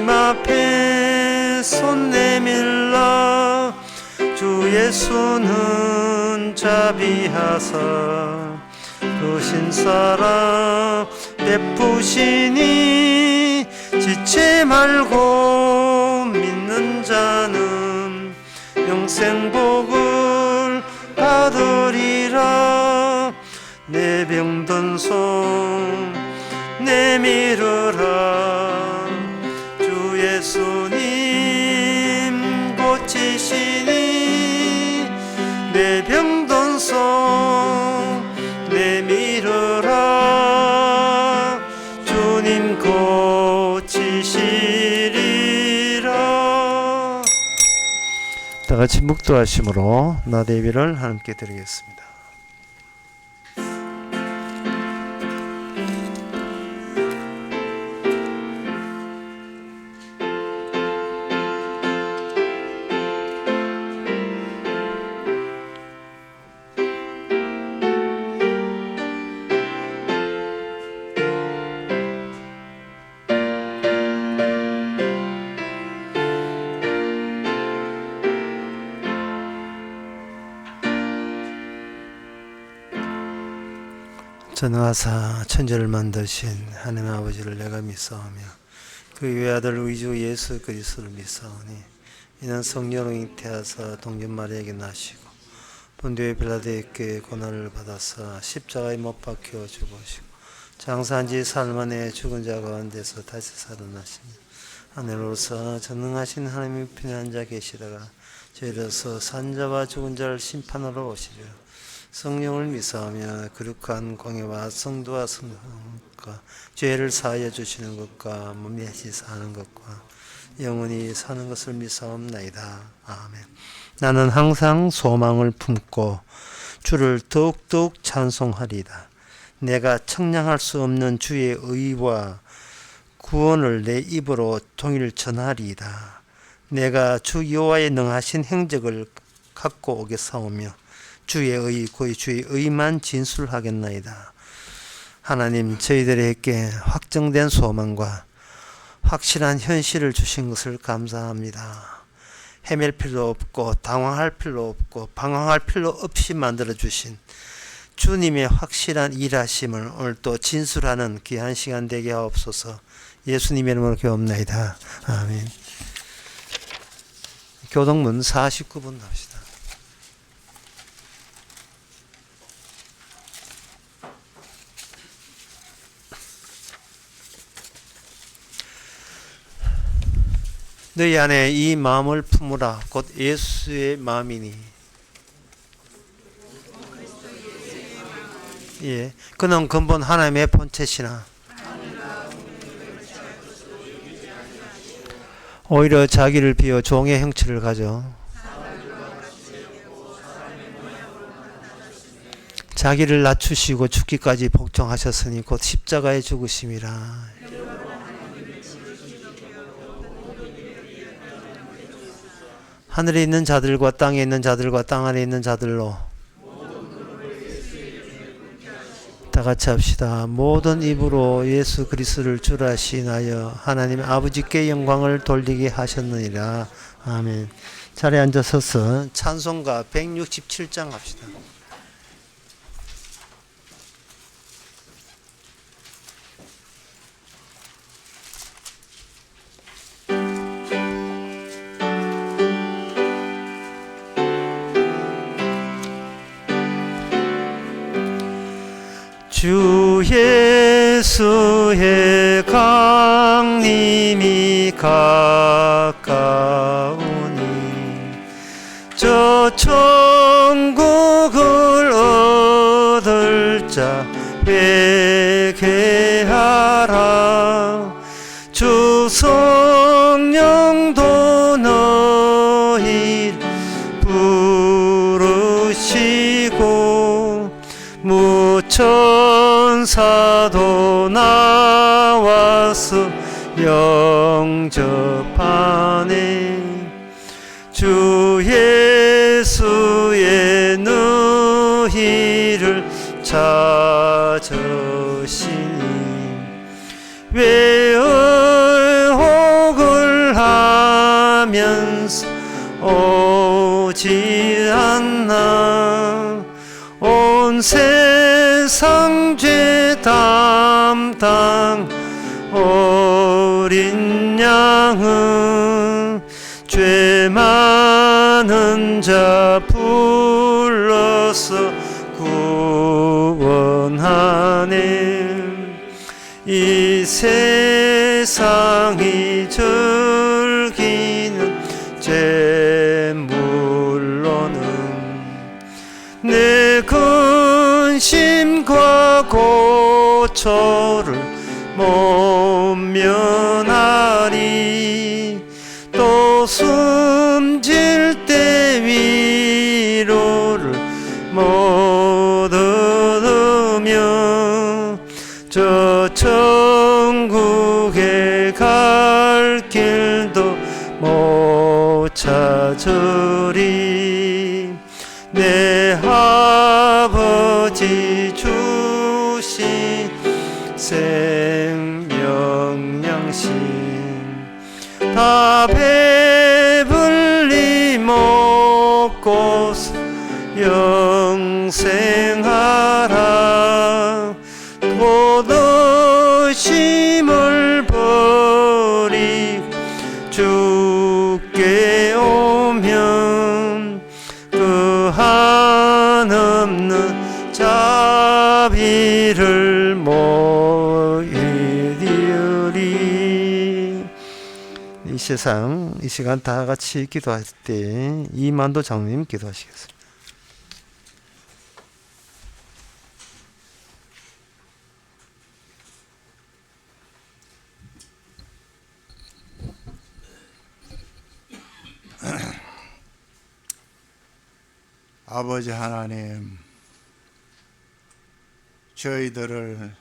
주님 앞에 손 내밀라 주 예수는 자비하사 그 신사랑 베푸시니 지체 말고 믿는 자는 영생복을 받으리라. 내 병든 손 내밀으라 주 예수님 고치시니 내 병든 손 내밀으라 주님 고치시리라. 다같이 묵도하심으로 나대 예배를 하나님께 드리겠습니다. 전능하사 천지를 만드신 하나님 아버지를 내가 믿사오며 그 외아들 우리 주 예수 그리스도를 믿사오니 이는 성령으로 잉태하사 동전 마리아에게 나시고 본디오 빌라도에게 고난을 받아서 십자가에 못 박혀 죽으시고 장사한 지 사흘 만에 죽은 자 가운데서 다시 살아나시며 하늘로서 전능하신 하나님의 편에 앉아 계시다가 저희로서 산자와 죽은 자를 심판하러 오시리라. 성령을 믿사오며 거룩한 공예와 성도와 성령과 죄를 사하여 주시는 것과 몸이 사는 것과 영원히 사는 것을 믿사옵나이다. 아멘. 나는 항상 소망을 품고 주를 더욱더욱 찬송하리다. 내가 청량할 수 없는 주의 의와 구원을 내 입으로 통일 전하리이다. 내가 주 여호와의 능하신 행적을 갖고 오겠사오며 주의 의, 곧 주의 의만 진술하겠나이다. 하나님, 저희들에게 확정된 소망과 확실한 현실을 주신 것을 감사합니다. 헤맬 필요 없고 당황할 필요 없고 방황할 필요 없이 만들어주신 주님의 확실한 일하심을 오늘 또 진술하는 귀한 시간 되게 하옵소서. 예수님의 이름으로 기도합나이다. 아멘. 교동문 49분 합시다. 너희 안에 이 마음을 품으라. 곧 예수의 마음이니. 예, 그는 근본 하나님의 본체시나 오히려 자기를 비워 종의 형체를 가져 자기를 낮추시고 죽기까지 복종하셨으니 곧 십자가에 죽으심이라. 하늘에 있는 자들과 땅에 있는 자들과 땅 안에 있는 자들로 다 같이 합시다. 모든 입으로 예수 그리스도를 주라 시인하여 하나님 아버지께 영광을 돌리게 하셨느니라. 아멘. 자리에 앉아서서 찬송가 167장 합시다. 주 예수의 강림이 가까우니 저 천국을 얻을 자 회개하라. 주 성령도 너희 부르시고 무천사도 나와서 영접하네. 주 예수의 너희를 찾으시니 외을 혹을 되지 않나. 온 세상 죄 담당 어린 양은 죄 많은 자 불러서 구원하네. 이 세상이 즐기는 제물로는 내 근심과 고초를 못 면하리. 또 숨질 때 위로를 못 얻으며 저 천국에 갈 길도 못 찾으리. 내 아버지 주신 생명 양식 다 배불리 먹고서 영생하라. 도덕심을 버리고 주께 오면 그 한없는 자비를 못 이루리. 이 세상 이 시간 다 같이 기도할 때 이만도 장로님 기도하시겠습니다. 아버지 하나님, 저희들을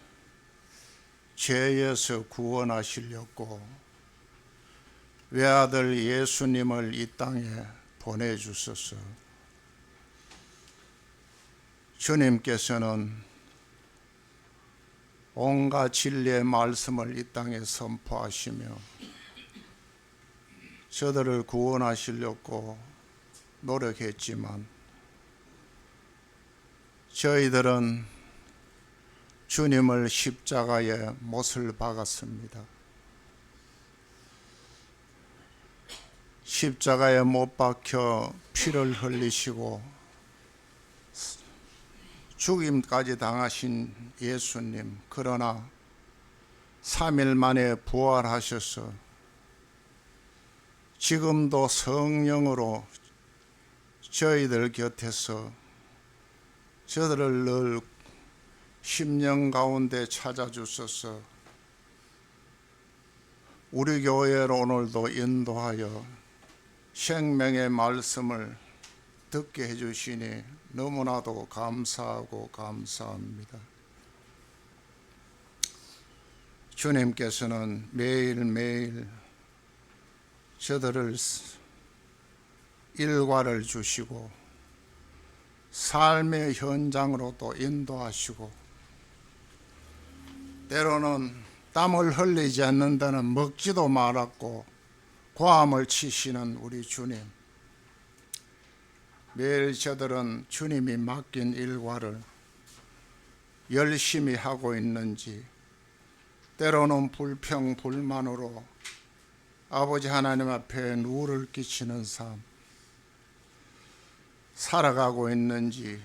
죄에서 구원하시려고 외아들 예수님을 이 땅에 보내주소서. 주님께서는 온갖 진리의 말씀을 이 땅에 선포하시며 저들을 구원하시려고 노력했지만 저희들은 주님을 십자가에 못을 박았습니다. 십자가에 못 박혀 피를 흘리시고 죽임까지 당하신 예수님, 그러나 3일 만에 부활하셔서 지금도 성령으로 저희들 곁에서 저들을 늘 심령 가운데 찾아주셔서 우리 교회로 오늘도 인도하여 생명의 말씀을 듣게 해주시니 너무나도 감사하고 감사합니다. 주님께서는 매일매일 저들을 일과를 주시고 삶의 현장으로 또 인도하시고 때로는 땀을 흘리지 않는 데는 먹지도 말았고 고함을 치시는 우리 주님, 매일 저들은 주님이 맡긴 일과를 열심히 하고 있는지 때로는 불평 불만으로 아버지 하나님 앞에 누를 끼치는 삶 살아가고 있는지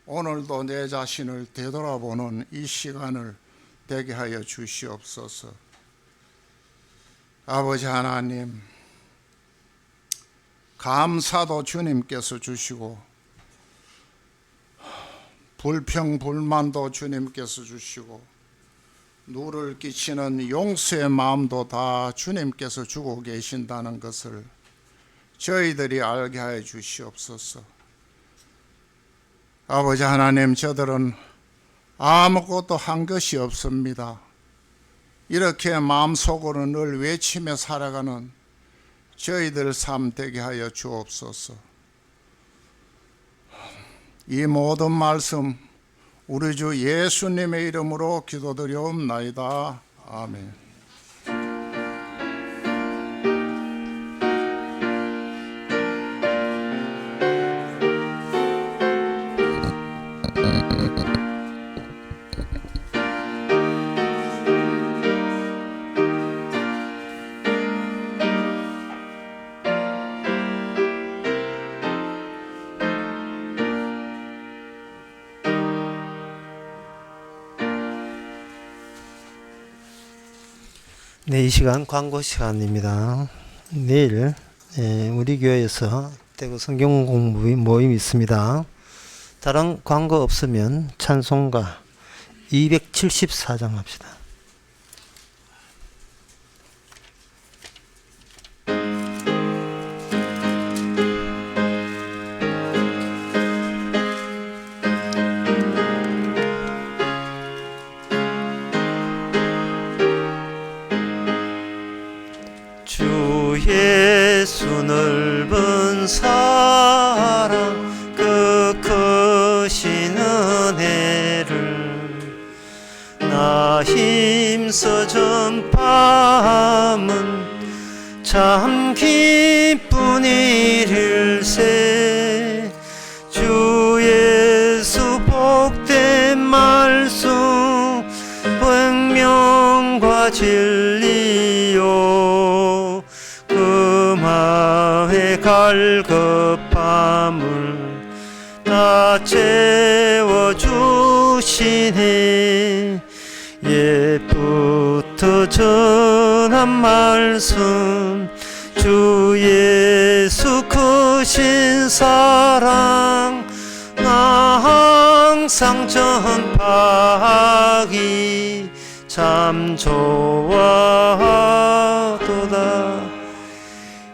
오늘도 내 자신을 되돌아보는 이 시간을 되게 하여 주시옵소서. 아버지 하나님, 감사도 주님께서 주시고 불평 불만도 주님께서 주시고 누를 끼치는 용서의 마음도 다 주님께서 주고 계신다는 것을 저희들이 알게 하여 주시옵소서. 아버지 하나님, 저들은 아무것도 한 것이 없습니다. 이렇게 마음속으로 늘 외치며 살아가는 저희들 삶 되게 하여 주옵소서. 이 모든 말씀 우리 주 예수님의 이름으로 기도드리옵나이다. 아멘. 네, 이 시간 광고 시간입니다. 내일 우리 교회에서 대구 성경 공부 모임이 있습니다. 다른 광고 없으면 찬송가 274장 합시다. 주 예수 넓은 사랑 그 크신 은혜를 나 힘써 전파함은 참 기쁜 일일세. 주 예수 복된 말씀 생명과 진리요 금화의 갈급함을 나 채워주시네. 옛부터 전한 말씀 주 예수 크신 사랑 나 항상 전파하기 참 좋아도다.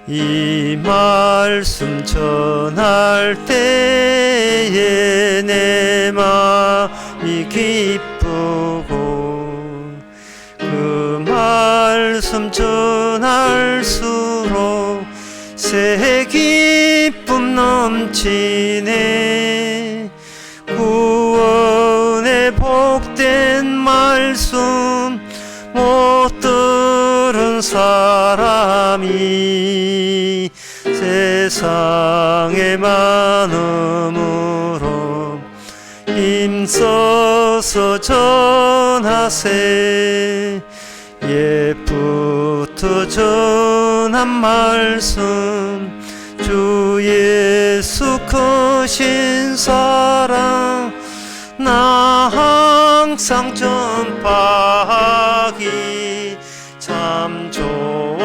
이 말씀 전할 때에 내 마음이 기쁘고 그 말씀 전할수록 새 기쁨 넘치네. 구원의 복된 말씀 못 들은 사람이 세상에 많음으로 힘써서 전하세. 옛부터 전한 말씀 주 예수 크신 사랑 나 항상 전파하기 참 좋아도다.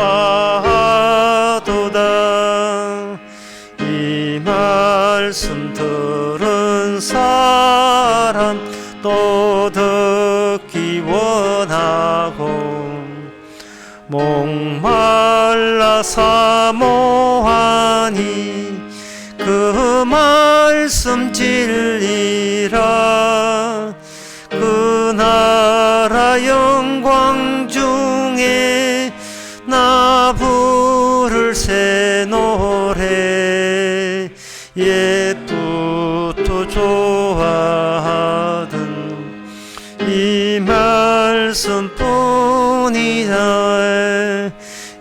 이 말씀 들은 사람 또 듣기 원하고 목말라 사모하니 그 말씀 진리라. 그 나라 영광 중에 나 부를 새 노래 옛부터 좋아하던 이 말씀뿐이다.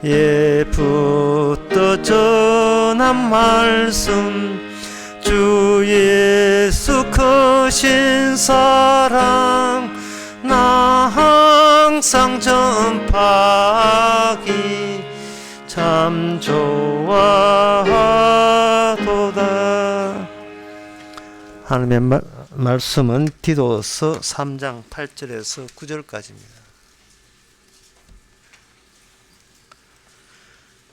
옛부터 전한 말씀 주 예수 크신 사랑 나 항상 전파하기 참 좋아도다. 하나님의 말씀은 디도서 3장 8절에서 9절까지입니다.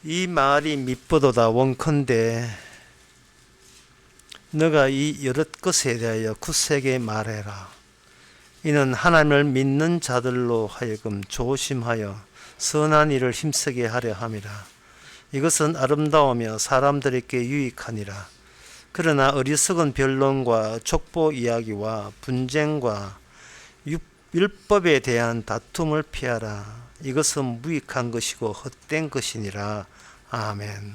이 말이 밉보도다 원컨대 너가 이 여럿 것에 대하여 굳세게 말해라. 이는 하나님을 믿는 자들로 하여금 조심하여 선한 일을 힘쓰게 하려 함이라. 이것은 아름다우며 사람들에게 유익하니라. 그러나 어리석은 변론과 족보 이야기와 분쟁과 율법에 대한 다툼을 피하라. 이것은 무익한 것이고 헛된 것이니라. 아멘.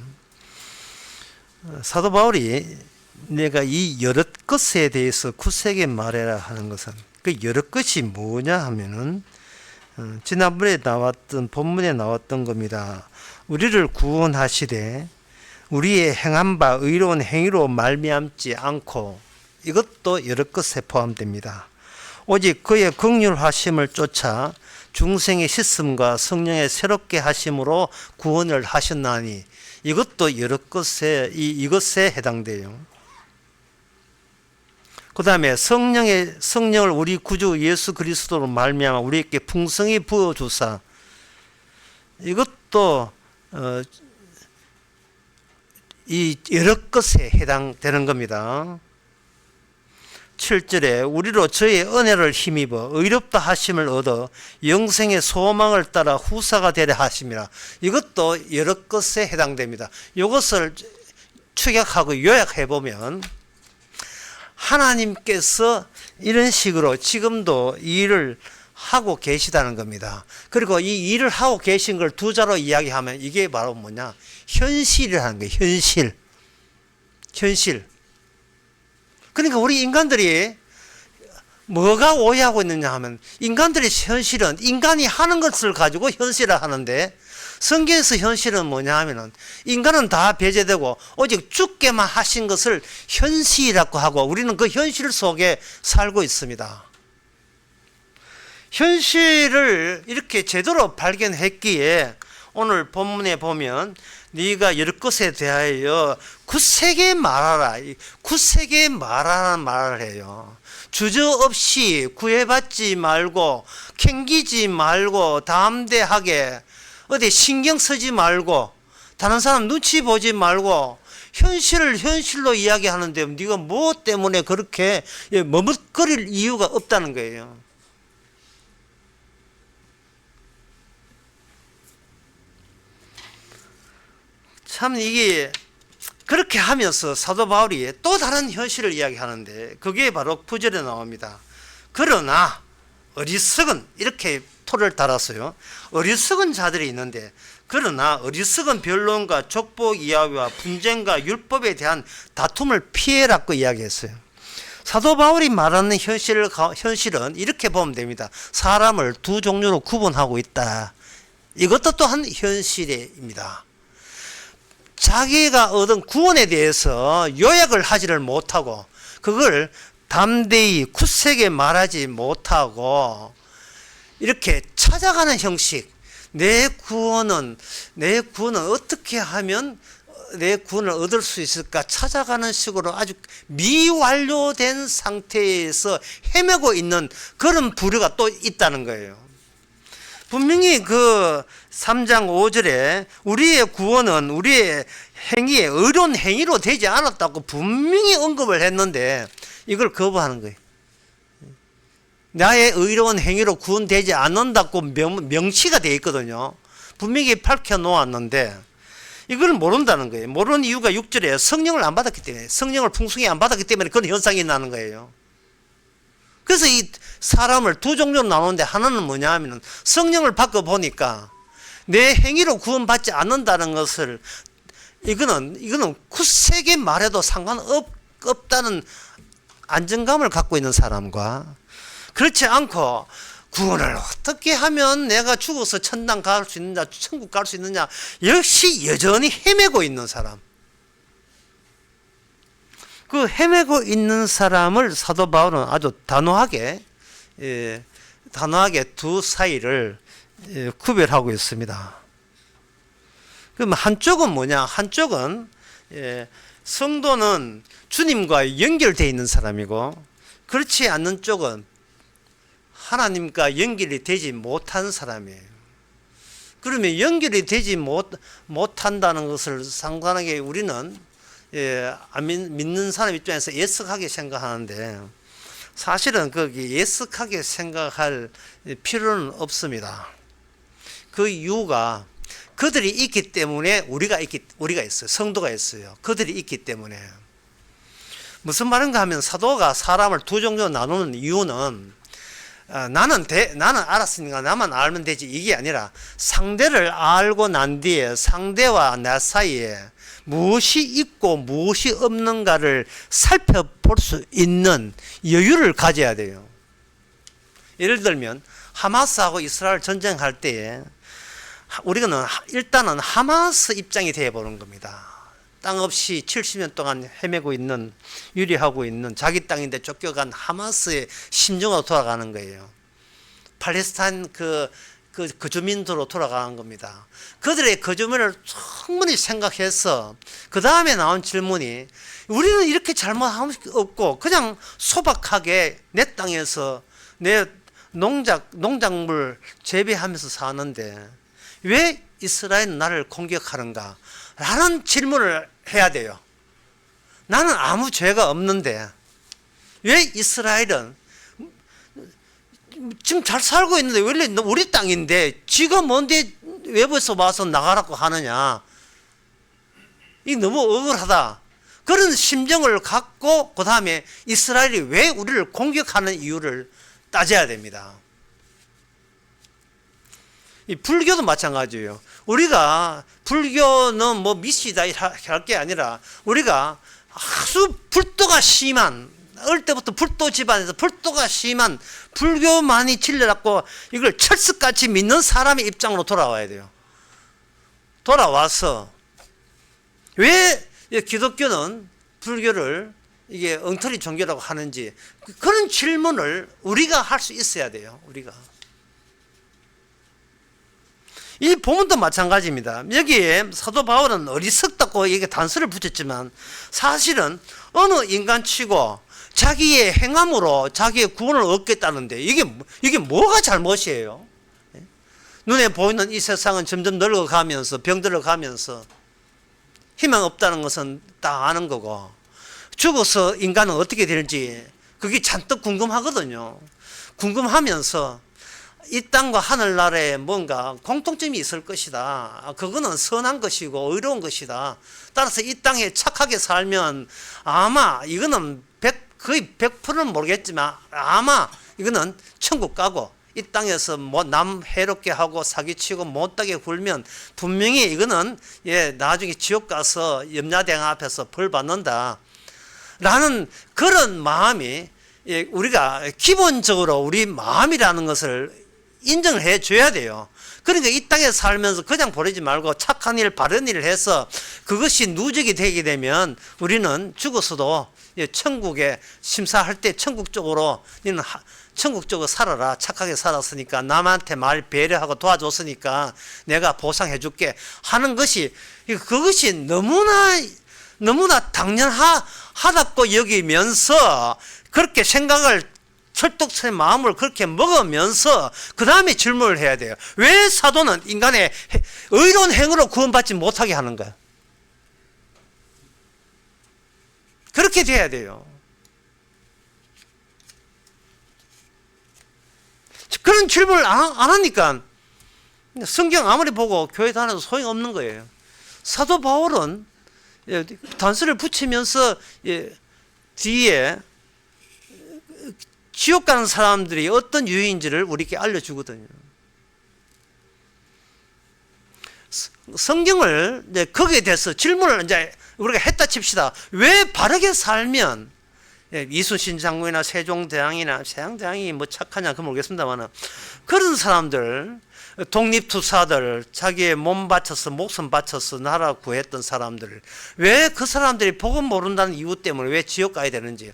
사도 바울이 내가 이 여럿 것에 대해서 굳세게 말해라 하는 것은 그 여럿 것이 뭐냐 하면은 지난번에 나왔던 본문에 나왔던 겁니다. 우리를 구원하시되 우리의 행한 바 의로운 행위로 말미암지 않고 이것도 여러 것에 포함됩니다. 오직 그의 긍휼하심을 쫓아 중생의 씻음과 성령의 새롭게 하심으로 구원을 하셨나니 이것도 여러 것에 이것에 해당돼요. 그 다음에 성령을 우리 구주 예수 그리스도로 말미암아 우리에게 풍성히 부어주사 이것도 이 여러 것에 해당되는 겁니다. 7절에 우리로 저의 은혜를 힘입어 의롭다 하심을 얻어 영생의 소망을 따라 후사가 되려 하심이라. 이것도 여러 것에 해당됩니다. 이것을 축약하고 요약해 보면 하나님께서 이런 식으로 지금도 이 일을 하고 계시다는 겁니다. 그리고 이 일을 하고 계신 걸 두 자로 이야기하면 이게 바로 뭐냐? 현실이라는 거예요. 현실. 그러니까 우리 인간들이 뭐가 오해하고 있느냐 하면 인간들의 현실은 인간이 하는 것을 가지고 현실을 하는데 성경에서 현실은 뭐냐 하면은 인간은 다 배제되고 오직 주께만 하신 것을 현실이라고 하고 우리는 그 현실 속에 살고 있습니다. 현실을 이렇게 제대로 발견했기에 오늘 본문에 보면 네가 여러 것에 대하여 굳세게 말하라. 굳세게 말하라는 말을 해요. 주저없이 구애받지 말고 캥기지 말고 담대하게 어디 신경 쓰지 말고 다른 사람 눈치 보지 말고 현실을 현실로 이야기하는데 네가 뭐 때문에 그렇게 머뭇거릴 이유가 없다는 거예요. 참 이게 그렇게 하면서 사도 바울이 또 다른 현실을 이야기하는데 그게 바로 9절에 나옵니다. 그러나 어리석은 이렇게 토를 달았어요. 어리석은 자들이 있는데 그러나 어리석은 변론과 족복 이야기와 분쟁과 율법에 대한 다툼을 피해라고 이야기했어요. 사도 바울이 말하는 현실은 이렇게 보면 됩니다. 사람을 두 종류로 구분하고 있다. 이것도 또한 현실입니다. 자기가 얻은 구원에 대해서 요약을 하지를 못하고 그걸 담대히 굳세게 말하지 못하고 이렇게 찾아가는 형식, 내 구원은 어떻게 하면 내 구원을 얻을 수 있을까 찾아가는 식으로 아주 미완료된 상태에서 헤매고 있는 그런 부류가 또 있다는 거예요. 분명히 그 3장 5절에 우리의 구원은 우리의 행위에 의로운 행위로 되지 않았다고 분명히 언급을 했는데 이걸 거부하는 거예요. 나의 의로운 행위로 구원되지 않는다고 명시가 되어 있거든요. 분명히 밝혀놓았는데 이걸 모른다는 거예요. 모르는 이유가 6절에 성령을 안 받았기 때문에 성령을 풍성히 안 받았기 때문에 그런 현상이 나는 거예요. 그래서 이 사람을 두 종류로 나누는데 하나는 뭐냐 하면 성령을 받고 보니까 내 행위로 구원받지 않는다는 것을 이거는 굳세게 말해도 상관없다는 안정감을 갖고 있는 사람과 그렇지 않고 구원을 어떻게 하면 내가 죽어서 천당 갈 수 있느냐 천국 갈 수 있느냐 역시 여전히 헤매고 있는 사람, 그 헤매고 있는 사람을 사도 바울은 아주 단호하게 두 사이를 구별하고 있습니다. 그럼 한쪽은 뭐냐? 한쪽은 성도는 주님과 연결되어 있는 사람이고 그렇지 않는 쪽은 하나님과 연결이 되지 못한 사람이에요. 그러면 연결이 되지 못한다는 것을 상관하게 우리는 안 믿는 사람 입장에서 예측하게 생각하는데 사실은 거기 예측하게 생각할 필요는 없습니다. 그 이유가 그들이 있기 때문에 우리가 있어요. 성도가 있어요. 그들이 있기 때문에. 무슨 말인가 하면 사도가 사람을 두 종류로 나누는 이유는 나는 알았으니까 나만 알면 되지 이게 아니라 상대를 알고 난 뒤에 상대와 나 사이에 무엇이 있고 무엇이 없는가를 살펴볼 수 있는 여유를 가져야 돼요. 예를 들면 하마스하고 이스라엘 전쟁할 때에 우리는 일단은 하마스 입장이 되어보는 겁니다. 땅 없이 70년 동안 헤매고 있는, 유리하고 있는 자기 땅인데 쫓겨간 하마스의 심정으로 돌아가는 거예요. 팔레스타인 그 주민들로 돌아가는 겁니다. 그들의 거주민을 충분히 생각해서 그 다음에 나온 질문이, 우리는 이렇게 잘못한 게 없고 그냥 소박하게 내 땅에서 내 농작물 재배하면서 사는데 왜 이스라엘은 나를 공격하는가? 라는 질문을 해야 돼요. 나는 아무 죄가 없는데 왜 이스라엘은 지금 잘 살고 있는데 원래 우리 땅인데 지가 뭔데 외부에서 와서 나가라고 하느냐? 이 너무 억울하다. 그런 심정을 갖고 그 다음에 이스라엘이 왜 우리를 공격하는 이유를 따져야 됩니다. 이 불교도 마찬가지예요. 우리가 불교는 뭐 미시다 할 게 아니라 우리가 아주 불도가 심한, 어릴 때부터 불도 집안에서 불도가 심한 불교만이 질려갖고 이걸 철석같이 믿는 사람의 입장으로 돌아와야 돼요. 돌아와서 왜 기독교는 불교를 이게 엉터리 종교라고 하는지, 그런 질문을 우리가 할 수 있어야 돼요. 우리가. 이 본문도 마찬가지입니다. 여기에 사도 바울은 어리석다고 이게 단서를 붙였지만 사실은 어느 인간치고 자기의 행함으로 자기의 구원을 얻겠다는데 이게 뭐가 잘못이에요? 눈에 보이는 이 세상은 점점 늙어가면서 병들어가면서 희망 없다는 것은 다 아는 거고, 죽어서 인간은 어떻게 될지 그게 잔뜩 궁금하거든요. 궁금하면서 이 땅과 하늘나라에 뭔가 공통점이 있을 것이다. 그거는 선한 것이고 의로운 것이다. 따라서 이 땅에 착하게 살면 아마 이거는 거의 100%는 모르겠지만 아마 이거는 천국 가고, 이 땅에서 뭐 남 해롭게 하고 사기치고 못되게 굴면 분명히 이거는 나중에 지옥 가서 염라대왕 앞에서 벌 받는다. 라는 그런 마음이 우리가 기본적으로 우리 마음이라는 것을 인정을 해 줘야 돼요. 그러니까 이 땅에 살면서 그냥 보내지 말고 착한 일, 바른 일을 해서 그것이 누적이 되게 되면 우리는 죽어서도 천국에 심사할 때 천국 쪽으로, 너는 천국 쪽으로 살아라. 착하게 살았으니까, 남한테 말 배려하고 도와줬으니까 내가 보상해 줄게 하는 것이, 그것이 너무나 당연하다고 여기면서 그렇게 생각을, 철떡의 마음을 그렇게 먹으면서 그 다음에 질문을 해야 돼요. 왜 사도는 인간의 의로운 행위로 구원받지 못하게 하는 거야? 그렇게 돼야 돼요. 그런 질문을 안 하니까 성경 아무리 보고 교회 다녀도 소용없는 거예요. 사도 바울은 단서를 붙이면서 뒤에 지옥 가는 사람들이 어떤 유형인지를 우리에게 알려주거든요. 성경을 거기에 대해서 질문을 이제 우리가 했다 칩시다. 왜 바르게 살면, 이순신 장군이나 세종대왕이나 세양대왕이 뭐 착하냐 그건 모르겠습니다만, 그런 사람들, 독립투사들, 자기의 몸 바쳐서 목숨 바쳐서 나라 구했던 사람들, 왜 그 사람들이 복음 모른다는 이유 때문에 왜 지옥 가야 되는지,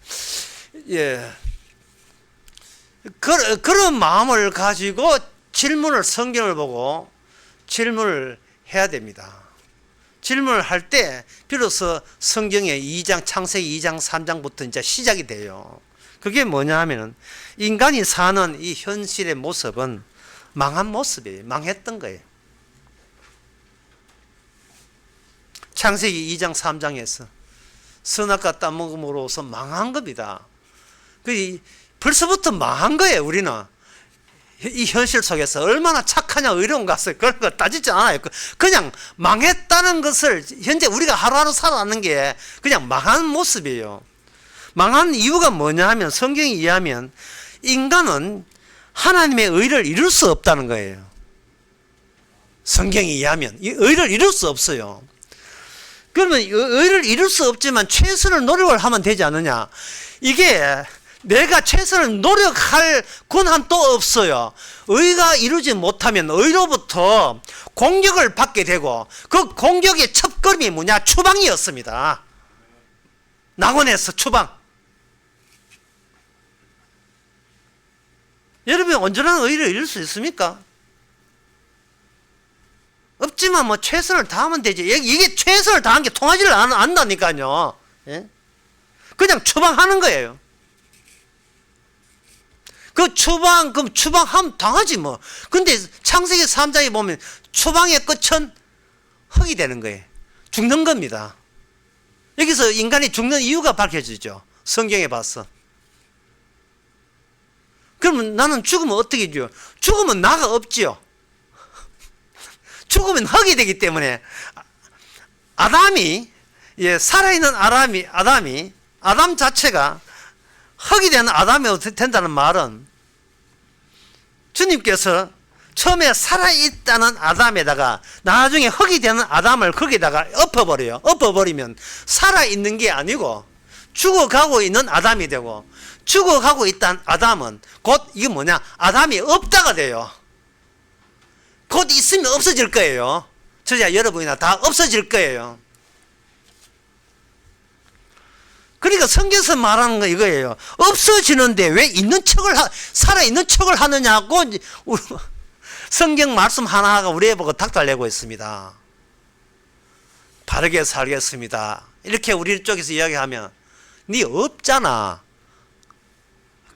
그런 마음을 가지고 성경을 보고 질문을 해야 됩니다. 질문을 할 때 비로소 성경의 창세기 2장 3장부터 이제 시작이 돼요. 그게 뭐냐 하면은 인간이 사는 이 현실의 모습은 망한 모습이에요. 망했던 거예요. 창세기 2장 3장에서 선악과 따먹음으로써 망한 겁니다. 벌써부터 망한 거예요. 우리는 이 현실 속에서 얼마나 착하냐 의로운가 그런 거 따지지 않아요. 그냥 망했다는 것을 현재 우리가 하루하루 살아가는 게 그냥 망한 모습이에요. 망한 이유가 뭐냐 하면 성경에 의하면 인간은 하나님의 의를 이룰 수 없다는 거예요. 성경에 의하면 이 의를 이룰 수 없어요. 그러면 의를 이룰 수 없지만 최선을 노력을 하면 되지 않느냐. 이게 내가 최선을 노력할 권한 또 없어요. 의가 이루지 못하면 의로부터 공격을 받게 되고, 그 공격의 첫걸음이 뭐냐? 추방이었습니다. 낙원에서 추방. 여러분, 온전한 의를 이룰 수 있습니까? 없지만 뭐 최선을 다하면 되지. 이게 최선을 다한 게 통하지를 않는다니까요. 예? 그냥 추방하는 거예요. 그럼 추방하면 당하지 뭐. 근데 창세기 3장에 보면 추방의 끝은 흙이 되는 거예요. 죽는 겁니다. 여기서 인간이 죽는 이유가 밝혀지죠. 성경에 봐서. 그러면 나는 죽으면 어떻게 돼요? 죽으면 나가 없지요. 죽으면 흙이 되기 때문에 아담이, 예, 살아있는 아담 자체가 흙이 되는 아담이 된다는 말은 주님께서 처음에 살아있다는 아담에다가 나중에 흙이 되는 아담을 거기다가 엎어버려요. 엎어버리면 살아있는 게 아니고 죽어가고 있는 아담이 되고, 죽어가고 있다는 아담은 곧 이게 뭐냐? 아담이 없다가 돼요. 곧 있으면 없어질 거예요. 저자 여러분이나 다 없어질 거예요. 그러니까 성경에서 말하는 거 이거예요. 없어지는데 왜 살아있는 척을 하느냐고 성경 말씀 하나가 우리에 보고 닥달내고 있습니다. 바르게 살겠습니다. 이렇게 우리 쪽에서 이야기하면 네 없잖아.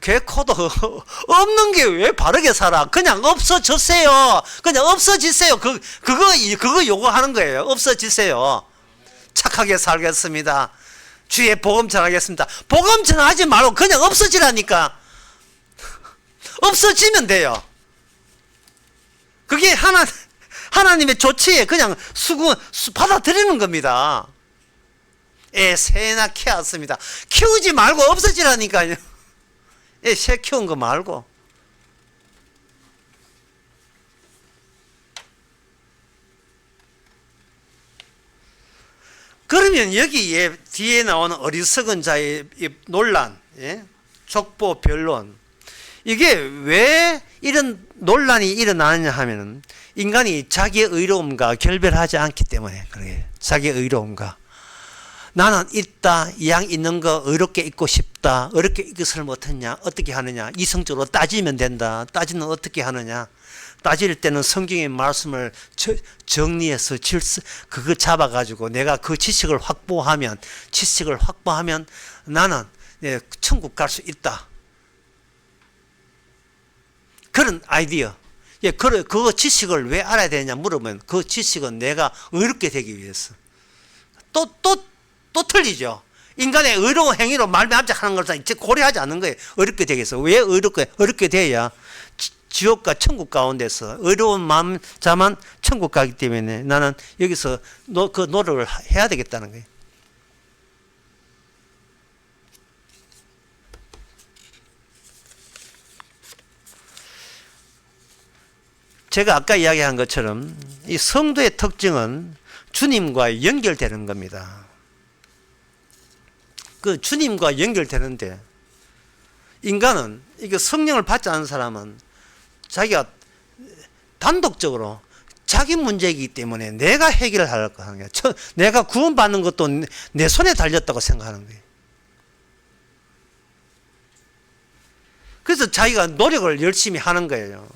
개코도 없는 게 왜 바르게 살아? 그냥 없어졌어요. 그냥 없어지세요. 그거 요구하는 거예요. 없어지세요. 착하게 살겠습니다. 주의 복음 전하겠습니다. 복음 전하지 말고 그냥 없어지라니까. 없어지면 돼요. 그게 하나님의 조치에 그냥 받아들이는 겁니다. 새나 키웠습니다. 키우지 말고 없어지라니까요. 새 키운 거 말고. 그러면 여기 뒤에 나오는 어리석은 자의 논란, 예? 족보 변론, 이게 왜 이런 논란이 일어나느냐 하면은 인간이 자기의 의로움과 결별하지 않기 때문에 그래. 자기의 의로움과 나는 있다, 이왕 있는 거 의롭게 있고 싶다. 의롭게 이것을 못했냐? 어떻게 하느냐? 이성적으로 따지면 된다. 따지는 어떻게 하느냐? 따질 때는 성경의 말씀을 정리해서 그거 잡아가지고 내가 그 지식을 확보하면 나는 천국 갈 수 있다. 그런 아이디어. 그 지식을 왜 알아야 되느냐 물으면 그 지식은 내가 의롭게 되기 위해서. 또 틀리죠. 인간의 의로운 행위로 말미암자하는 것을 고려하지 않는 거예요. 의롭게 되기 위해서. 왜 의롭게 돼야 지옥과 천국 가운데서 의로운 마음자만 천국 가기 때문에 나는 여기서 그 노력을 해야 되겠다는 거예요. 제가 아까 이야기한 것처럼 이 성도의 특징은 주님과 연결되는 겁니다. 그 주님과 연결되는데 인간은 이게 성령을 받지 않은 사람은 자기가 단독적으로 자기 문제이기 때문에 내가 해결을 하려고 하는 거야. 내가 구원받는 것도 내 손에 달렸다고 생각하는 거예요. 그래서 자기가 노력을 열심히 하는 거예요.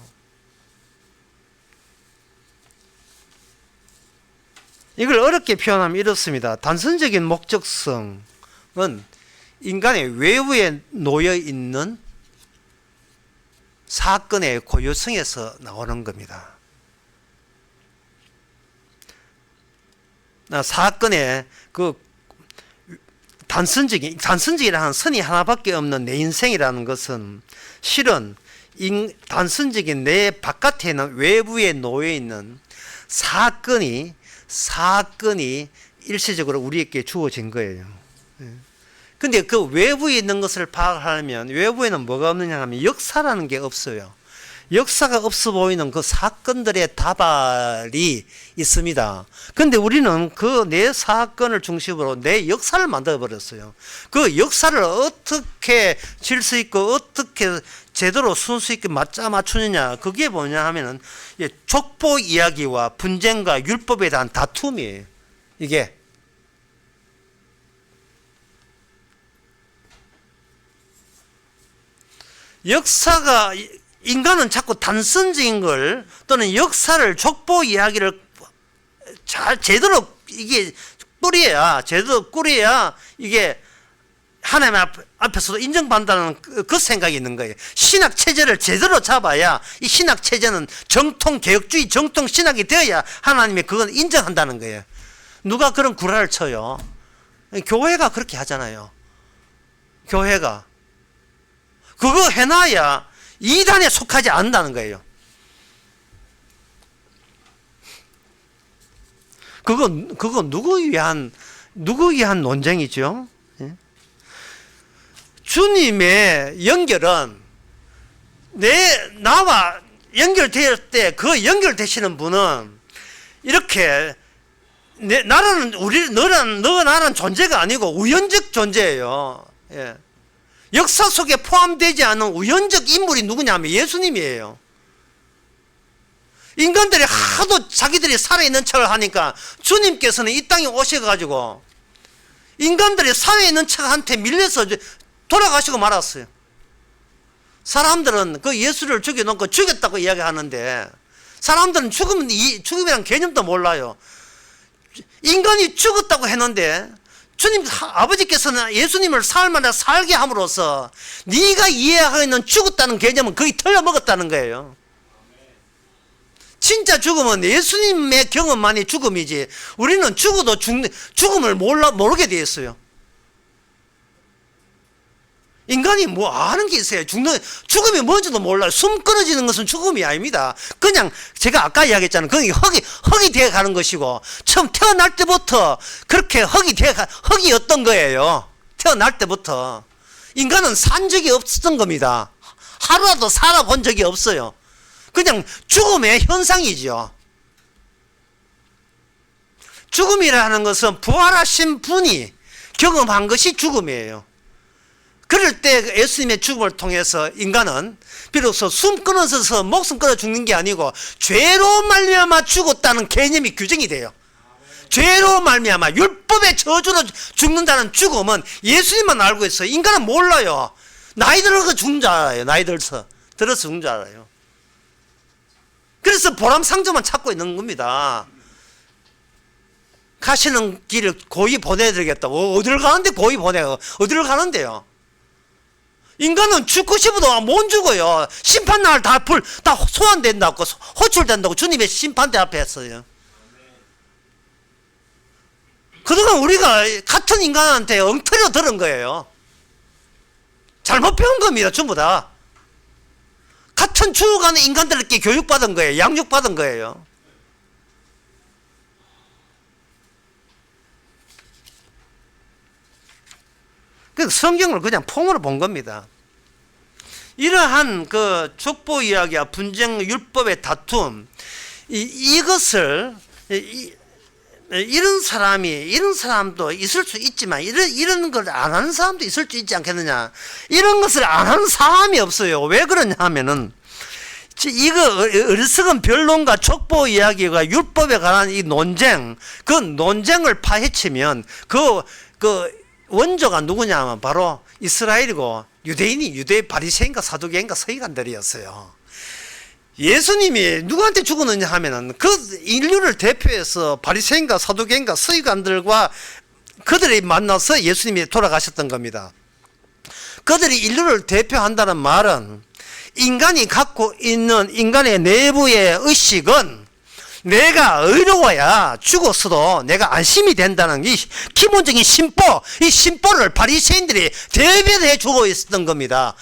이걸 어렵게 표현하면 이렇습니다. 단선적인 목적성은 인간의 외부에 놓여 있는 사건의 고유성에서 나오는 겁니다. 사건의 그 단선적이라는 선이 하나밖에 없는 내 인생이라는 것은 실은 단선적인 내 바깥에는 외부에 놓여 있는 사건이 일시적으로 우리에게 주어진 거예요. 근데 그 외부에 있는 것을 파악하려면 외부에는 뭐가 없느냐 하면 역사라는 게 없어요. 역사가 없어 보이는 그 사건들의 다발이 있습니다. 근데 우리는 그 내 사건을 중심으로 내 역사를 만들어 버렸어요. 그 역사를 어떻게 질서 있고 어떻게 제대로 순수 있게 맞추느냐, 그게 뭐냐 하면은 족보 이야기와 분쟁과 율법에 대한 다툼이에요. 이게 역사가, 인간은 자꾸 단선적인 걸 또는 역사를, 족보 이야기를 잘 제대로 이게 제대로 꾸려야 이게 하나님 앞에서도 인정받는다는 그 생각이 있는 거예요. 신학 체제를 제대로 잡아야 이 신학 체제는 정통 개혁주의, 정통 신학이 되어야 하나님이 그건 인정한다는 거예요. 누가 그런 구라를 쳐요? 교회가 그렇게 하잖아요. 교회가 그거 해놔야 이단에 속하지 않는다는 거예요. 그거 누구 위한 논쟁이죠? 예? 주님의 연결은 나와 연결될 때 그 연결되시는 분은 이렇게 너라는 존재가 아니고 우연적 존재예요. 예. 역사 속에 포함되지 않은 우연적 인물이 누구냐면 예수님이에요. 인간들이 하도 자기들이 살아있는 척을 하니까 주님께서는 이 땅에 오셔가지고 인간들이 살아있는 척한테 밀려서 돌아가시고 말았어요. 사람들은 그 예수를 죽여놓고 죽였다고 이야기하는데 사람들은 죽음이란 개념도 몰라요. 인간이 죽었다고 했는데 주님 아버지께서는 예수님을 살만에 살게 함으로써 네가 이해하고 있는 죽었다는 개념은 거의 틀려먹었다는 거예요. 진짜 죽음은 예수님의 경험만이 죽음이지 우리는 죽어도 죽음을 모르게 되어 있어요. 인간이 뭐 아는 게 있어요. 죽음이 뭔지도 몰라요. 숨 끊어지는 것은 죽음이 아닙니다. 그냥 제가 아까 이야기했잖아요. 그게 흙이 되어 가는 것이고 처음 태어날 때부터 그렇게 흙이었던 거예요. 태어날 때부터. 인간은 산 적이 없었던 겁니다. 하루라도 살아본 적이 없어요. 그냥 죽음의 현상이죠. 죽음이라는 것은 부활하신 분이 경험한 것이 죽음이에요. 그럴 때 예수님의 죽음을 통해서 인간은 비로소 숨 끊어져서 목숨 끊어 죽는 게 아니고 죄로 말미암아 죽었다는 개념이 규정이 돼요. 죄로 말미암아 율법의 저주로 죽는다는 죽음은 예수님만 알고 있어요. 인간은 몰라요. 나이 들어서 죽는 줄 알아요. 나이 들어서 죽는 줄 알아요. 그래서 보람상조만 찾고 있는 겁니다. 가시는 길을 고이 보내드리겠다고. 어디를 가는데 고이 보내요. 어디를 가는데요. 인간은 죽고 싶어도 못 죽어요. 심판날 다 소환된다고, 호출된다고 주님의 심판대 앞에 했어요. 그동안 우리가 같은 인간한테 엉터리로 들은 거예요. 잘못 배운 겁니다. 전부 다. 같은 죽어가는 인간들께 교육받은 거예요. 양육받은 거예요. 그래서 성경을 그냥 퐁으로 본 겁니다. 이러한 그 족보 이야기와 분쟁, 율법의 다툼, 이것을 이런 사람도 있을 수 있지만 이런 걸 안 하는 사람도 있을 수 있지 않겠느냐. 이런 것을 안 하는 사람이 없어요. 왜 그러냐 하면은 이거 어리석은 변론과 족보 이야기가 율법에 관한 이 논쟁, 그 논쟁을 파헤치면 그 원조가 누구냐 하면 바로 이스라엘이고 유대 바리새인과 사두개인과 서기관들이었어요. 예수님이 누구한테 죽었느냐 하면은 그 인류를 대표해서 바리새인과 사두개인과 서기관들과 그들이 만나서 예수님이 돌아가셨던 겁니다. 그들이 인류를 대표한다는 말은 인간이 갖고 있는 인간의 내부의 의식은 내가 의로워야 죽었어도 내가 안심이 된다는 이 기본적인 이 심보를 바리새인들이 대변해 주고 있었던 겁니다.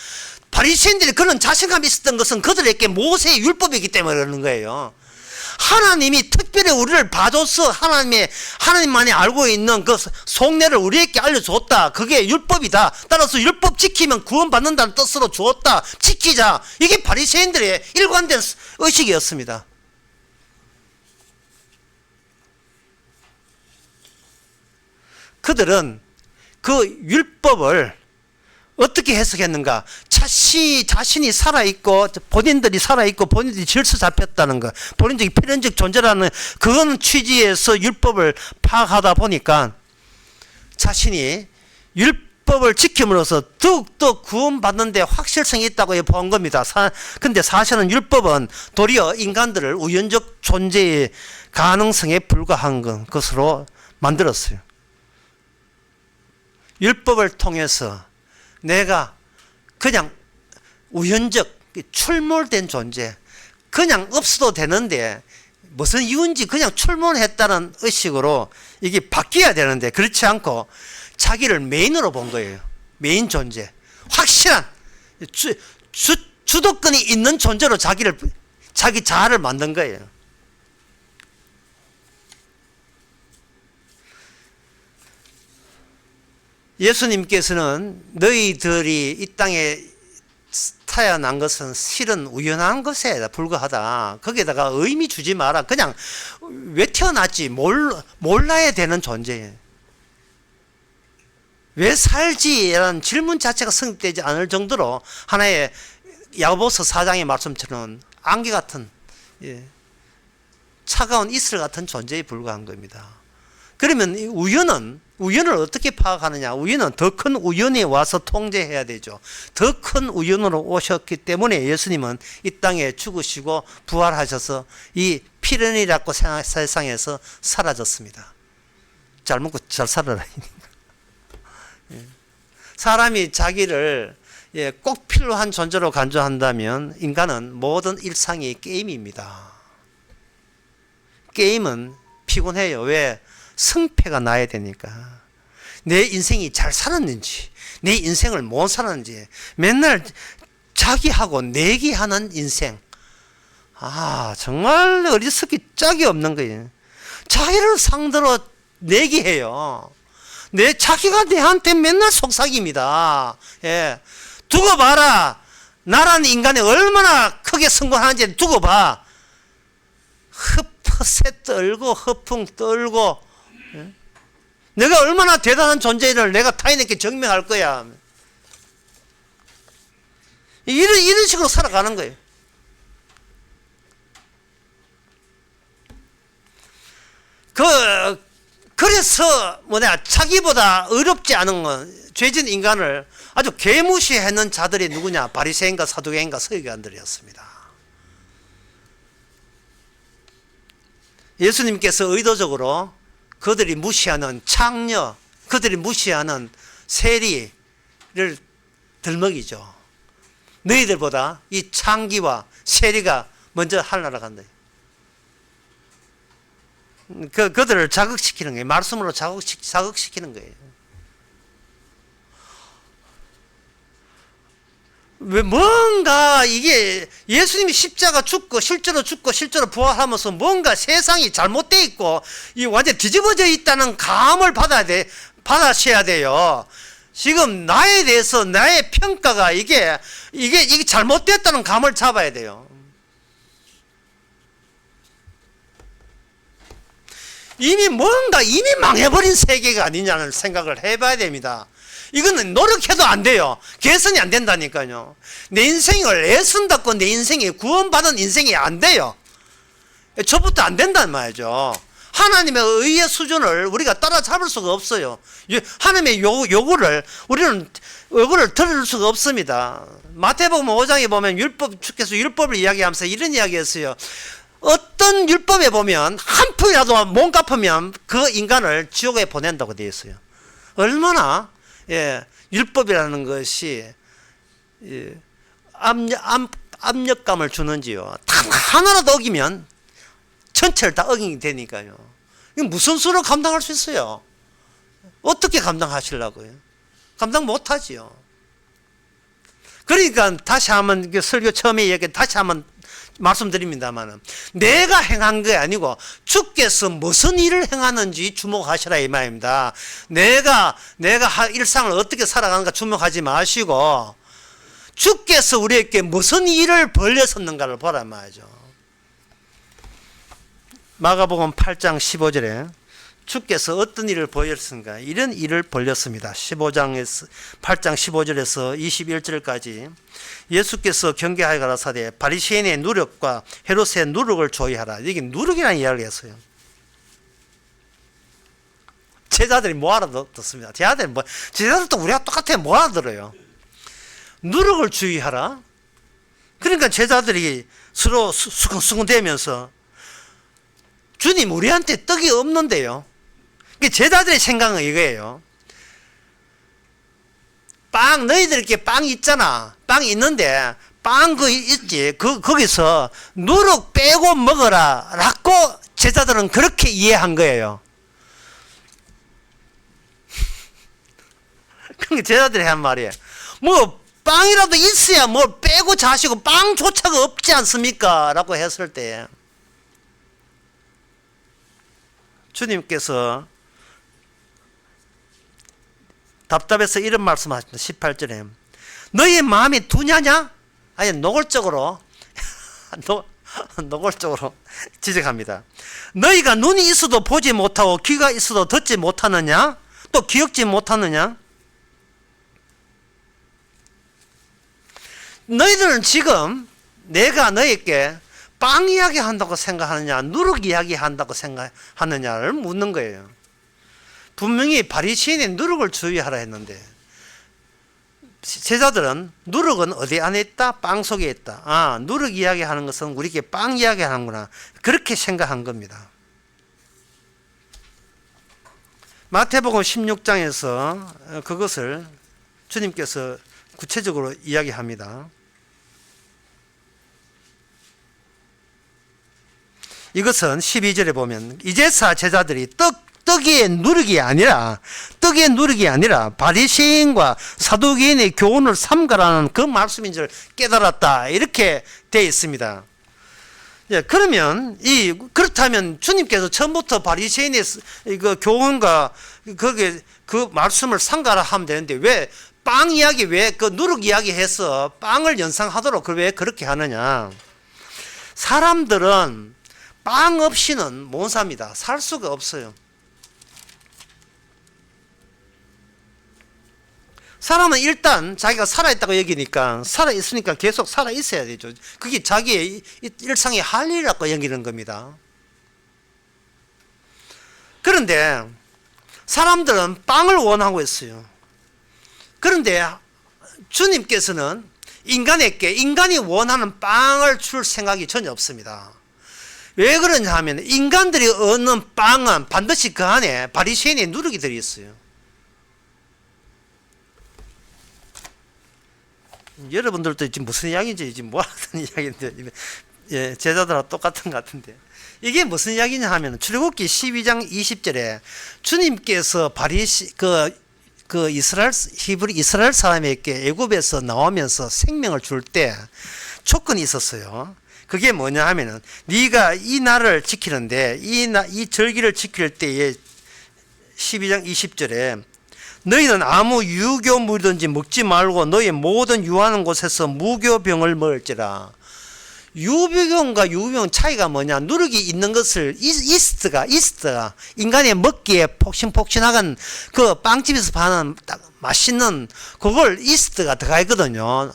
바리새인들이 그런 자신감이 있었던 것은 그들에게 모세의 율법이기 때문에 그러는 거예요. 하나님이 특별히 우리를 봐줘서 하나님만이 알고 있는 그 속내를 우리에게 알려줬다. 그게 율법이다. 따라서 율법 지키면 구원받는다는 뜻으로 주었다. 지키자. 이게 바리새인들의 일관된 의식이었습니다. 그들은 그 율법을 어떻게 해석했는가? 자신이 살아있고, 본인들이 살아있고, 본인들이 질서 잡혔다는 것, 본인들이 필연적 존재라는 그런 취지에서 율법을 파악하다 보니까 자신이 율법을 지킴으로써 더욱더 구원받는 데 확실성이 있다고 본 겁니다. 근데 사실은 율법은 도리어 인간들을 우연적 존재의 가능성에 불과한 것으로 만들었어요. 율법을 통해서 내가 그냥 우연적 출몰된 존재, 그냥 없어도 되는데 무슨 이유인지 그냥 출몰했다는 의식으로 이게 바뀌어야 되는데 그렇지 않고 자기를 메인으로 본 거예요. 메인 존재, 확실한 주도권이 있는 존재로 자기 자아를 만든 거예요. 예수님께서는 너희들이 이 땅에 태어난 것은 실은 우연한 것에 불과하다. 거기에다가 의미 주지 마라. 그냥 왜 태어났지 몰라야 되는 존재예요. 왜 살지라는 질문 자체가 성립되지 않을 정도로 하나의 야고보서 4장의 말씀처럼 안개 같은 차가운 이슬 같은 존재에 불과한 겁니다. 그러면 우연을 어떻게 파악하느냐? 우연은 더 큰 우연이 와서 통제해야 되죠. 더 큰 우연으로 오셨기 때문에 예수님은 이 땅에 죽으시고 부활하셔서 이 필연이라고 세상에서 사라졌습니다. 잘 먹고 잘 살아라. 사람이 자기를 꼭 필요한 존재로 간주한다면 인간은 모든 일상이 게임입니다. 게임은 피곤해요. 왜? 승패가 나야 되니까. 내 인생이 잘 살았는지, 내 인생을 못 살았는지, 맨날 자기하고 내기하는 인생. 정말 어리석기 짝이 없는 거예요. 자기를 상대로 내기해요. 자기가 내한테 맨날 속삭입니다. 두고 봐라. 나라는 인간이 얼마나 크게 성공하는지 두고 봐. 허세 떨고 허풍 떨고 내가 얼마나 대단한 존재를 내가 타인에게 증명할 거야. 이런 식으로 살아가는 거예요. 그래서 자기보다 어렵지 않은 건 죄진 인간을 아주 개무시하는 자들이 누구냐? 바리새인과 사두개인과 서기관들이었습니다. 예수님께서 의도적으로 그들이 무시하는 창녀, 그들이 무시하는 세리를 들먹이죠. 너희들보다 이 창기와 세리가 먼저 하늘나라 간다. 그들을 자극시키는 거예요. 말씀으로 자극시키는 거예요. 왜 뭔가 이게 예수님이 십자가 죽고 실제로 부활하면서 뭔가 세상이 잘못되어 있고 이 완전 뒤집어져 있다는 감을 받아셔야 돼요. 지금 나에 대해서 나의 평가가 이게 잘못됐다는 감을 잡아야 돼요. 이미 망해버린 세계가 아니냐는 생각을 해봐야 됩니다. 이거는 노력해도 안 돼요. 개선이 안 된다니까요. 내 인생을 애쓴다고 내 인생이 구원받은 인생이 안 돼요. 저부터 안 된단 말이죠. 하나님의 의의 수준을 우리가 따라잡을 수가 없어요. 하나님의 요구를 우리는 들을 수가 없습니다. 마태복음 5장에 보면 주께서 율법을 이야기하면서 이런 이야기했어요. 어떤 율법에 보면 한 푼이라도 못 갚으면 그 인간을 지옥에 보낸다고 되어 있어요. 얼마나 율법이라는 것이 압력감을 주는지요. 단 하나라도 어기면 전체를 다 어기게 되니까요. 이거 무슨 수로 감당할 수 있어요? 어떻게 감당하시려고요? 감당 못하지요. 그러니까 다시 한번 설교 처음에 얘기 다시 한번 말씀드립니다만은 내가 행한 게 아니고 주께서 무슨 일을 행하는지 주목하시라 이 말입니다. 내가 일상을 어떻게 살아가는가 주목하지 마시고 주께서 우리에게 무슨 일을 벌렸었는가를 보란 말이죠. 마가복음 8장 15절에 주께서 어떤 일을 벌였는가, 이런 일을 벌렸습니다. 8장 15절에서 21절까지 예수께서 경계하여 가라사대 바리새인의 누력과 헤롯의 누력을 조이하라. 여기 누력이라는 이야기를 했어요. 제자들이 뭐 알아듣습니다. 제자들도 우리가 똑같아 뭐 알아들어요. 누력을 주의하라. 그러니까 제자들이 서로 수근수근대면서 주님 우리한테 떡이 없는데요. 제자들의 생각은 이거예요. 너희들께 빵이 있잖아. 빵이 있는데 빵 있지. 거기서 누룩 빼고 먹어라 라고 제자들은 그렇게 이해한 거예요. 그러니까 제자들이 한 말이에요. 뭐 빵이라도 있어야 뭘 빼고 자시고 빵조차가 없지 않습니까? 라고 했을 때 주님께서 답답해서 이런 말씀하십니다. 18절에 너희 마음이 두냐냐? 아니 노골적으로 노골적으로 지적합니다. 너희가 눈이 있어도 보지 못하고 귀가 있어도 듣지 못하느냐? 또 기억지 못하느냐? 너희들은 지금 내가 너희에게 빵 이야기 한다고 생각하느냐, 누룩 이야기 한다고 생각하느냐를 묻는 거예요. 분명히 바리새인의 누룩을 주의하라 했는데 제자들은 누룩은 어디 안에 있다? 빵 속에 있다. 누룩 이야기하는 것은 우리에게 빵 이야기하는구나. 그렇게 생각한 겁니다. 마태복음 16장에서 그것을 주님께서 구체적으로 이야기합니다. 이것은 12절에 보면 이제서 제자들이 떡의 누룩이 아니라 바리새인과 사두개인의 교훈을 삼가라는 그 말씀인 줄 깨달았다. 이렇게 되어 있습니다. 그러면 그렇다면 주님께서 처음부터 바리새인의 그 교훈과 그 말씀을 삼가라 하면 되는데 왜 빵 이야기 그 누룩 이야기 해서 빵을 연상하도록 왜 그렇게 하느냐? 사람들은 빵 없이는 못 삽니다. 살 수가 없어요. 사람은 일단 자기가 살아있다고 여기니까 살아있으니까 계속 살아있어야 되죠. 그게 자기의 일상의 할 일이라고 여기는 겁니다. 그런데 사람들은 빵을 원하고 있어요. 그런데 주님께서는 인간에게 인간이 원하는 빵을 줄 생각이 전혀 없습니다. 왜 그러냐 하면 인간들이 얻는 빵은 반드시 그 안에 바리새인의 누룩이 들어있어요. 여러분들도 지금 무슨 이야기인지 지금 뭐 하는 이야기인데 제자들하고 똑같은 것 같은데 이게 무슨 이야기냐 하면 출애굽기 12장 20절에 주님께서 이스라엘 사람에게 애굽에서 나오면서 생명을 줄 때 조건이 있었어요. 그게 뭐냐 하면은 네가 이 날을 지키는데 이 절기를 지킬 때에 12장 20절에 너희는 아무 유교물이든지 먹지 말고 너희 모든 유하는 곳에서 무교병을 먹을지라. 유교병과 유교병 차이가 뭐냐? 누룩이 있는 것을 이스트가 인간의 먹기에 폭신폭신한 그 빵집에서 파는 딱 맛있는 그걸 이스트가 들어가 있거든요.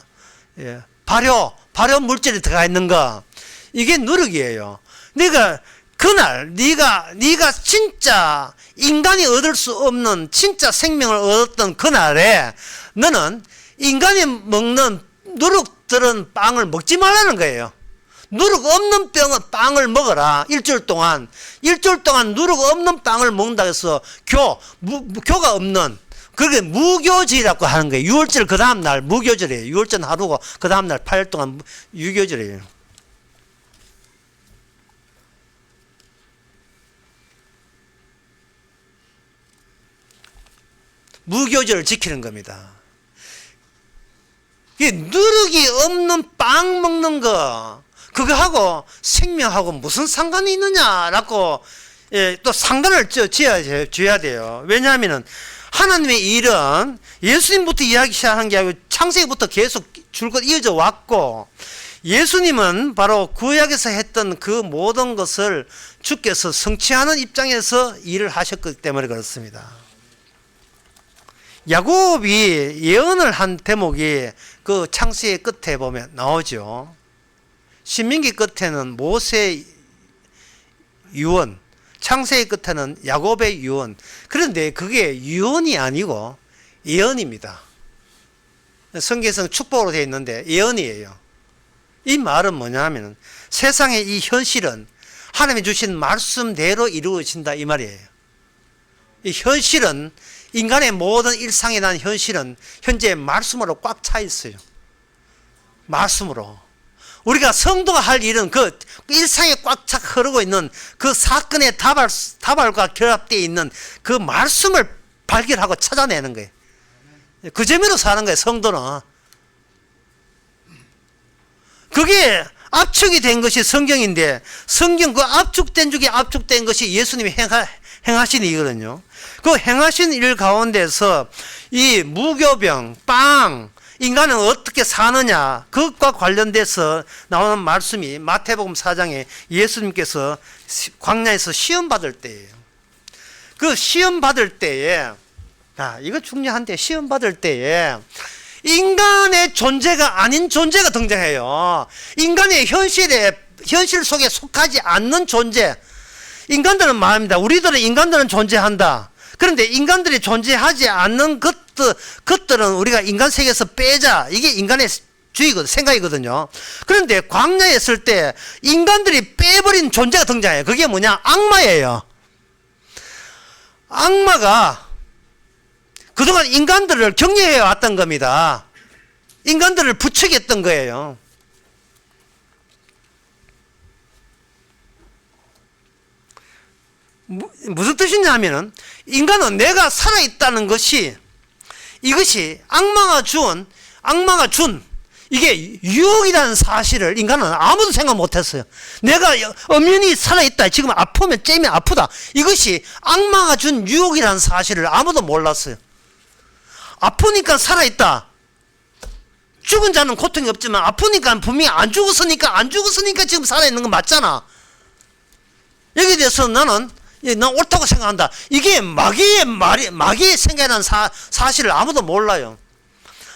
예. 발효 물질이 들어가 있는 거. 이게 누룩이에요. 네가 그날 네가 진짜 인간이 얻을 수 없는 진짜 생명을 얻었던 그날에 너는 인간이 먹는 누룩들은 빵을 먹지 말라는 거예요. 누룩 없는 빵을 먹어라. 일주일 동안 누룩 없는 빵을 먹는다 해서 교가 없는 그게 무교절이라고 하는 거예요. 6월절 그 다음 날 무교절이에요. 6월절 하루고 그 다음 날 8일 동안 유교절이에요. 무교절을 지키는 겁니다. 이게 누룩이 없는 빵 먹는 거 그거하고 생명하고 무슨 상관이 있느냐라고 또 상관을 지어야 돼요. 왜냐하면은 하나님의 일은 예수님부터 이야기 시작한 게 아니고 창세기부터 계속 줄곧 이어져 왔고, 예수님은 바로 구약에서 했던 그 모든 것을 주께서 성취하는 입장에서 일을 하셨기 때문에 그렇습니다. 야곱이 예언을 한 대목이 그 창세기 끝에 보면 나오죠. 신명기 끝에는 모세의 유언, 창세기 끝에는 야곱의 유언. 그런데 그게 유언이 아니고 예언입니다. 성경에서는 축복으로 되어 있는데 예언이에요. 이 말은 뭐냐면 세상의 이 현실은 하나님이 주신 말씀대로 이루어진다 이 말이에요. 이 현실은, 인간의 모든 일상에 대한 현실은 현재 말씀으로 꽉 차 있어요. 말씀으로. 우리가 성도가 할 일은 그 일상에 꽉 차 흐르고 있는 그 사건의 다발과 결합되어 있는 그 말씀을 발견하고 찾아내는 거예요. 그 재미로 사는 거예요, 성도는. 그게 압축이 된 것이 성경인데, 성경 그 압축된 중에 압축된 것이 예수님이 행하신 일이거든요. 그 행하신 일 가운데서 이 무교병, 빵, 인간은 어떻게 사느냐, 그것과 관련돼서 나오는 말씀이 마태복음 4장에 예수님께서 광야에서 시험 받을 때예요. 그 시험 받을 때에, 이거 중요한데, 시험 받을 때에 인간의 존재가 아닌 존재가 등장해요. 인간의 현실 속에 속하지 않는 존재. 인간들은 말입니다. 인간들은 존재한다. 그런데 인간들이 존재하지 않는 것들은 우리가 인간 세계에서 빼자. 이게 인간의 생각이거든요. 그런데 광야에 있을 때 인간들이 빼버린 존재가 등장해요. 그게 뭐냐? 악마예요. 악마가 그동안 인간들을 격려해 왔던 겁니다. 인간들을 부추겼던 거예요. 무슨 뜻이냐면은, 인간은 내가 살아있다는 것이, 이것이 악마가 준 이게 유혹이라는 사실을 인간은 아무도 생각 못했어요. 내가 엄연히 살아있다, 지금 아프면 째면 아프다, 이것이 악마가 준 유혹이라는 사실을 아무도 몰랐어요. 아프니까 살아있다. 죽은 자는 고통이 없지만 아프니까 분명히 안 죽었으니까 지금 살아있는 건 맞잖아. 여기에 대해서 난 옳다고 생각한다. 이게 마귀의 생각이라는 사실을 아무도 몰라요.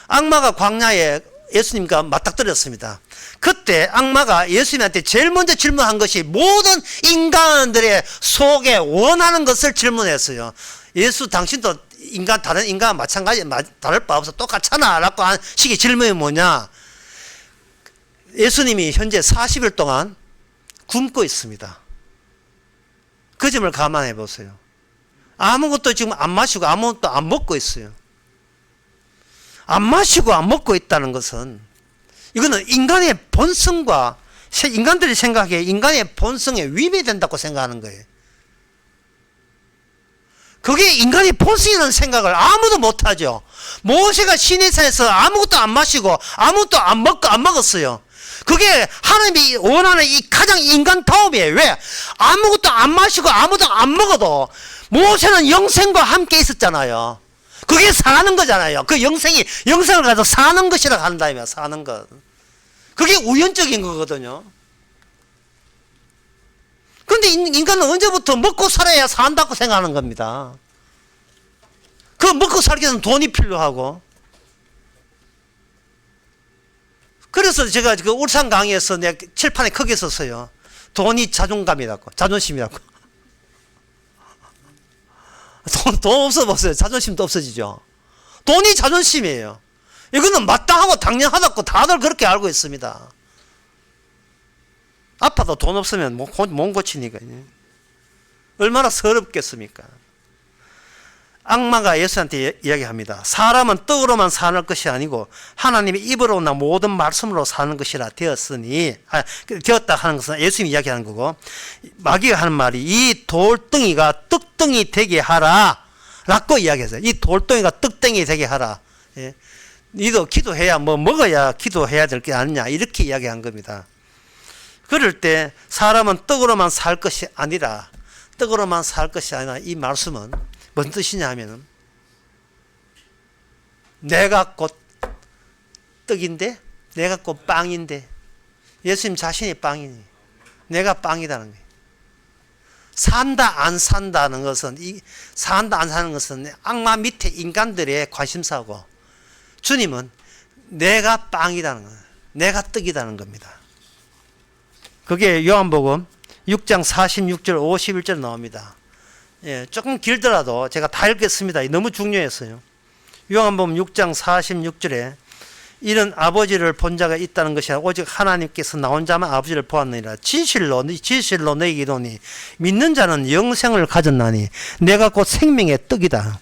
악마가 광야에 예수님과 맞닥뜨렸습니다. 그때 악마가 예수님한테 제일 먼저 질문한 것이 모든 인간들의 속에 원하는 것을 질문했어요. 예수, 당신도 다른 인간과 마찬가지, 다를 바 없어, 똑같잖아 라고 한 식의 질문이 뭐냐? 예수님이 현재 40일 동안 굶고 있습니다. 그 점을 감안해 보세요. 아무것도 지금 안 마시고 아무것도 안 먹고 있어요. 안 마시고 안 먹고 있다는 것은, 이거는 인간의 본성과, 인간들이 생각해 인간의 본성에 위배된다고 생각하는 거예요. 그게 인간의 본성이라는 생각을 아무도 못하죠. 모세가 시내산에서 아무것도 안 마시고 아무것도 안 먹었어요. 그게 하나님이 원하는 이 가장 인간다움이에요. 왜? 아무것도 안 마시고 아무도 안 먹어도 모세는 영생과 함께 있었잖아요. 그게 사는 거잖아요. 그 영생을 가지고 사는 것이라고 한다며, 사는 것. 그게 우연적인 거거든요. 근데 인간은 언제부터 먹고 살아야 산다고 생각하는 겁니다. 그 먹고 살기 위해서는 돈이 필요하고. 그래서 제가 그 울산 강의에서 내가 칠판에 크게 썼어요. 돈이 자존감이라고, 자존심이라고. 돈 없어봤어요. 자존심도 없어지죠. 돈이 자존심이에요. 이거는 마땅하고 당연하다고 다들 그렇게 알고 있습니다. 아파도 돈 없으면 못 고치니까. 얼마나 서럽겠습니까? 악마가 예수한테 이야기합니다. 사람은 떡으로만 사는 것이 아니고 하나님의 입으로 나 모든 말씀으로 사는 것이라 되었다 하는 것은 예수님이 이야기하는 거고, 마귀가 하는 말이 이 돌덩이가 떡덩이 되게 하라 라고 이야기했어요. 이 돌덩이가 떡덩이 되게 하라. 예. 니도 기도해야 먹어야 기도해야 될 게 아니냐, 이렇게 이야기한 겁니다. 그럴 때 사람은 떡으로만 살 것이 아니라, 떡으로만 살 것이 아니라, 이 말씀은 뭔 뜻이냐 하면은, 내가 곧 떡인데, 내가 곧 빵인데, 예수님 자신이 빵이니, 내가 빵이라는 거예요. 산다 안 산다는 것은, 산다 안 사는 것은 악마 밑에 인간들의 관심사고, 주님은 내가 빵이라는 거예요. 내가 떡이라는 겁니다. 그게 요한복음 6장 46절 51절 나옵니다. 예, 조금 길더라도 제가 다 읽겠습니다. 너무 중요해서요. 요한복음 6장 46절에 이런 아버지를 본 자가 있다는 것이 아니라 오직 하나님께서 나온 자만 아버지를 보았느니라. 진실로 너희에게 이르노니 믿는 자는 영생을 가졌나니 내가 곧 생명의 떡이다.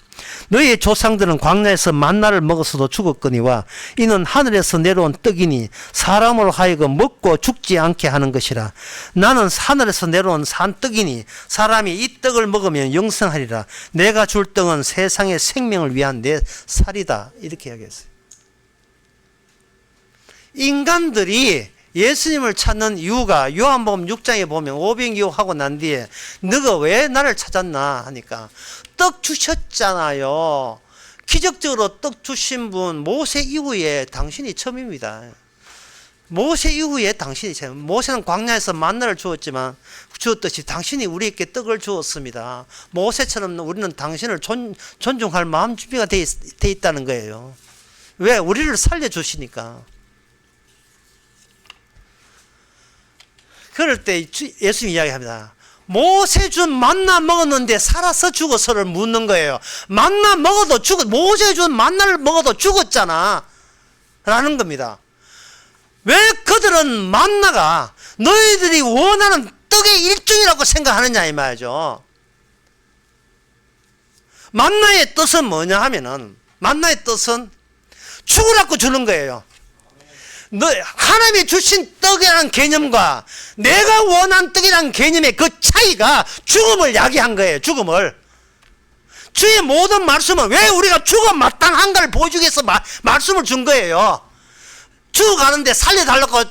너희의 조상들은 광야에서 만나를 먹었어도 죽었거니와 이는 하늘에서 내려온 떡이니 사람으로 하여금 먹고 죽지 않게 하는 것이라. 나는 하늘에서 내려온 산떡이니 사람이 이 떡을 먹으면 영생하리라. 내가 줄 떡은 세상의 생명을 위한 내 살이다. 이렇게 이야기했어요. 인간들이 예수님을 찾는 이유가 요한복음 6장에 보면 오병이어하고 난 뒤에 너가 왜 나를 찾았나 하니까 떡 주셨잖아요. 기적적으로 떡 주신 분 모세 이후에 당신이 처음입니다. 모세 이후에 당신이 처음. 모세는 광야에서 만나를 주었듯이 당신이 우리에게 떡을 주었습니다. 모세처럼 우리는 당신을 존중할 마음 준비가 돼 있다는 거예요. 왜? 우리를 살려주시니까. 그럴 때 예수님이 이야기합니다. 모세 준 만나 먹었는데 살아서 죽어서를 묻는 거예요. 만나 먹어도 모세 준 만나를 먹어도 죽었잖아 라는 겁니다. 왜 그들은 만나가 너희들이 원하는 떡의 일종이라고 생각하느냐 이 말이죠. 만나의 뜻은 뭐냐 하면은, 만나의 뜻은 죽으라고 주는 거예요. 하나님이 주신 떡이라는 개념과 내가 원한 떡이라는 개념의 그 차이가 죽음을 야기한 거예요. 죽음을. 주의 모든 말씀은 왜 우리가 죽음 마땅한가를 보여주기 위해서 말씀을 준 거예요. 죽어가는데 살려달라고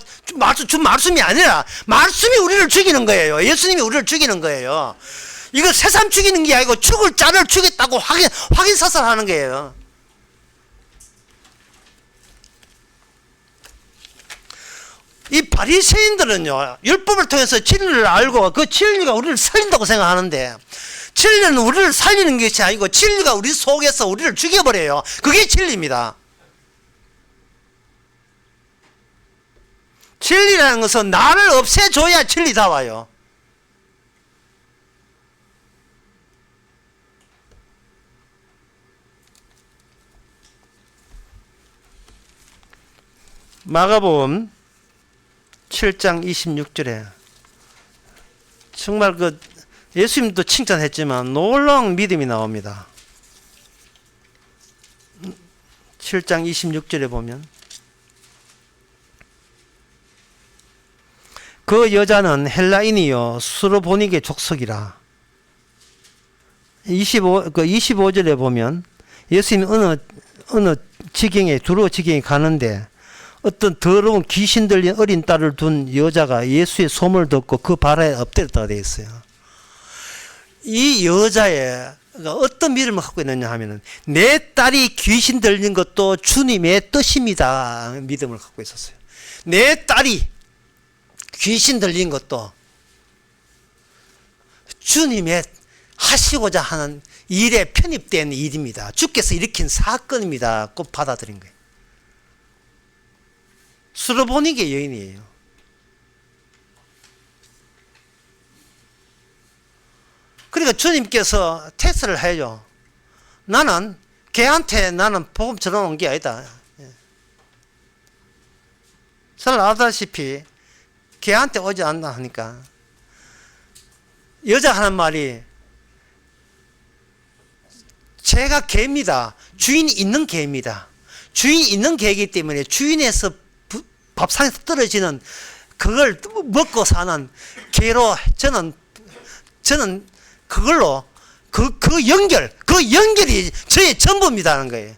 준 말씀이 아니라 말씀이 우리를 죽이는 거예요. 예수님이 우리를 죽이는 거예요. 이거 새삼 죽이는 게 아니고 죽을 자를 죽였다고 확인사살하는 거예요. 이 바리새인들은요, 율법을 통해서 진리를 알고 그 진리가 우리를 살린다고 생각하는데, 진리는 우리를 살리는 것이 아니고 진리가 우리 속에서 우리를 죽여버려요. 그게 진리입니다. 진리라는 것은 나를 없애줘야 진리다워요. 마가복음 7장 26절에 정말 예수님도 칭찬했지만 놀라운 믿음이 나옵니다. 7장 26절에 보면 그 여자는 헬라인이요 수로보니게 족속이라. 25절에 보면 예수님이 어느 지경에 두로 지경에 가는데 어떤 더러운 귀신 들린 어린 딸을 둔 여자가 예수의 소문을 듣고 그 발에 엎드렸다고 되어 있어요. 이 여자의 어떤 믿음을 갖고 있느냐 하면은 내 딸이 귀신 들린 것도 주님의 뜻입니다. 믿음을 갖고 있었어요. 내 딸이 귀신 들린 것도 주님의 하시고자 하는 일에 편입된 일입니다. 주께서 일으킨 사건입니다. 꼭 받아들인 거예요. 수로보니게 여인이에요. 그러니까 주님께서 테스트를 해요. 나는 걔한테 복음 전해온 게 아니다. 잘 알다시피 걔한테 오지 않나 하니까 여자 하는 말이 제가 개입니다. 주인이 있는 개입니다. 주인이 있는 개이기 때문에 주인에서 밥상에서 떨어지는 그걸 먹고 사는 개로 저는 그걸로 그 연결이 저의 전부입니다 하는 거예요.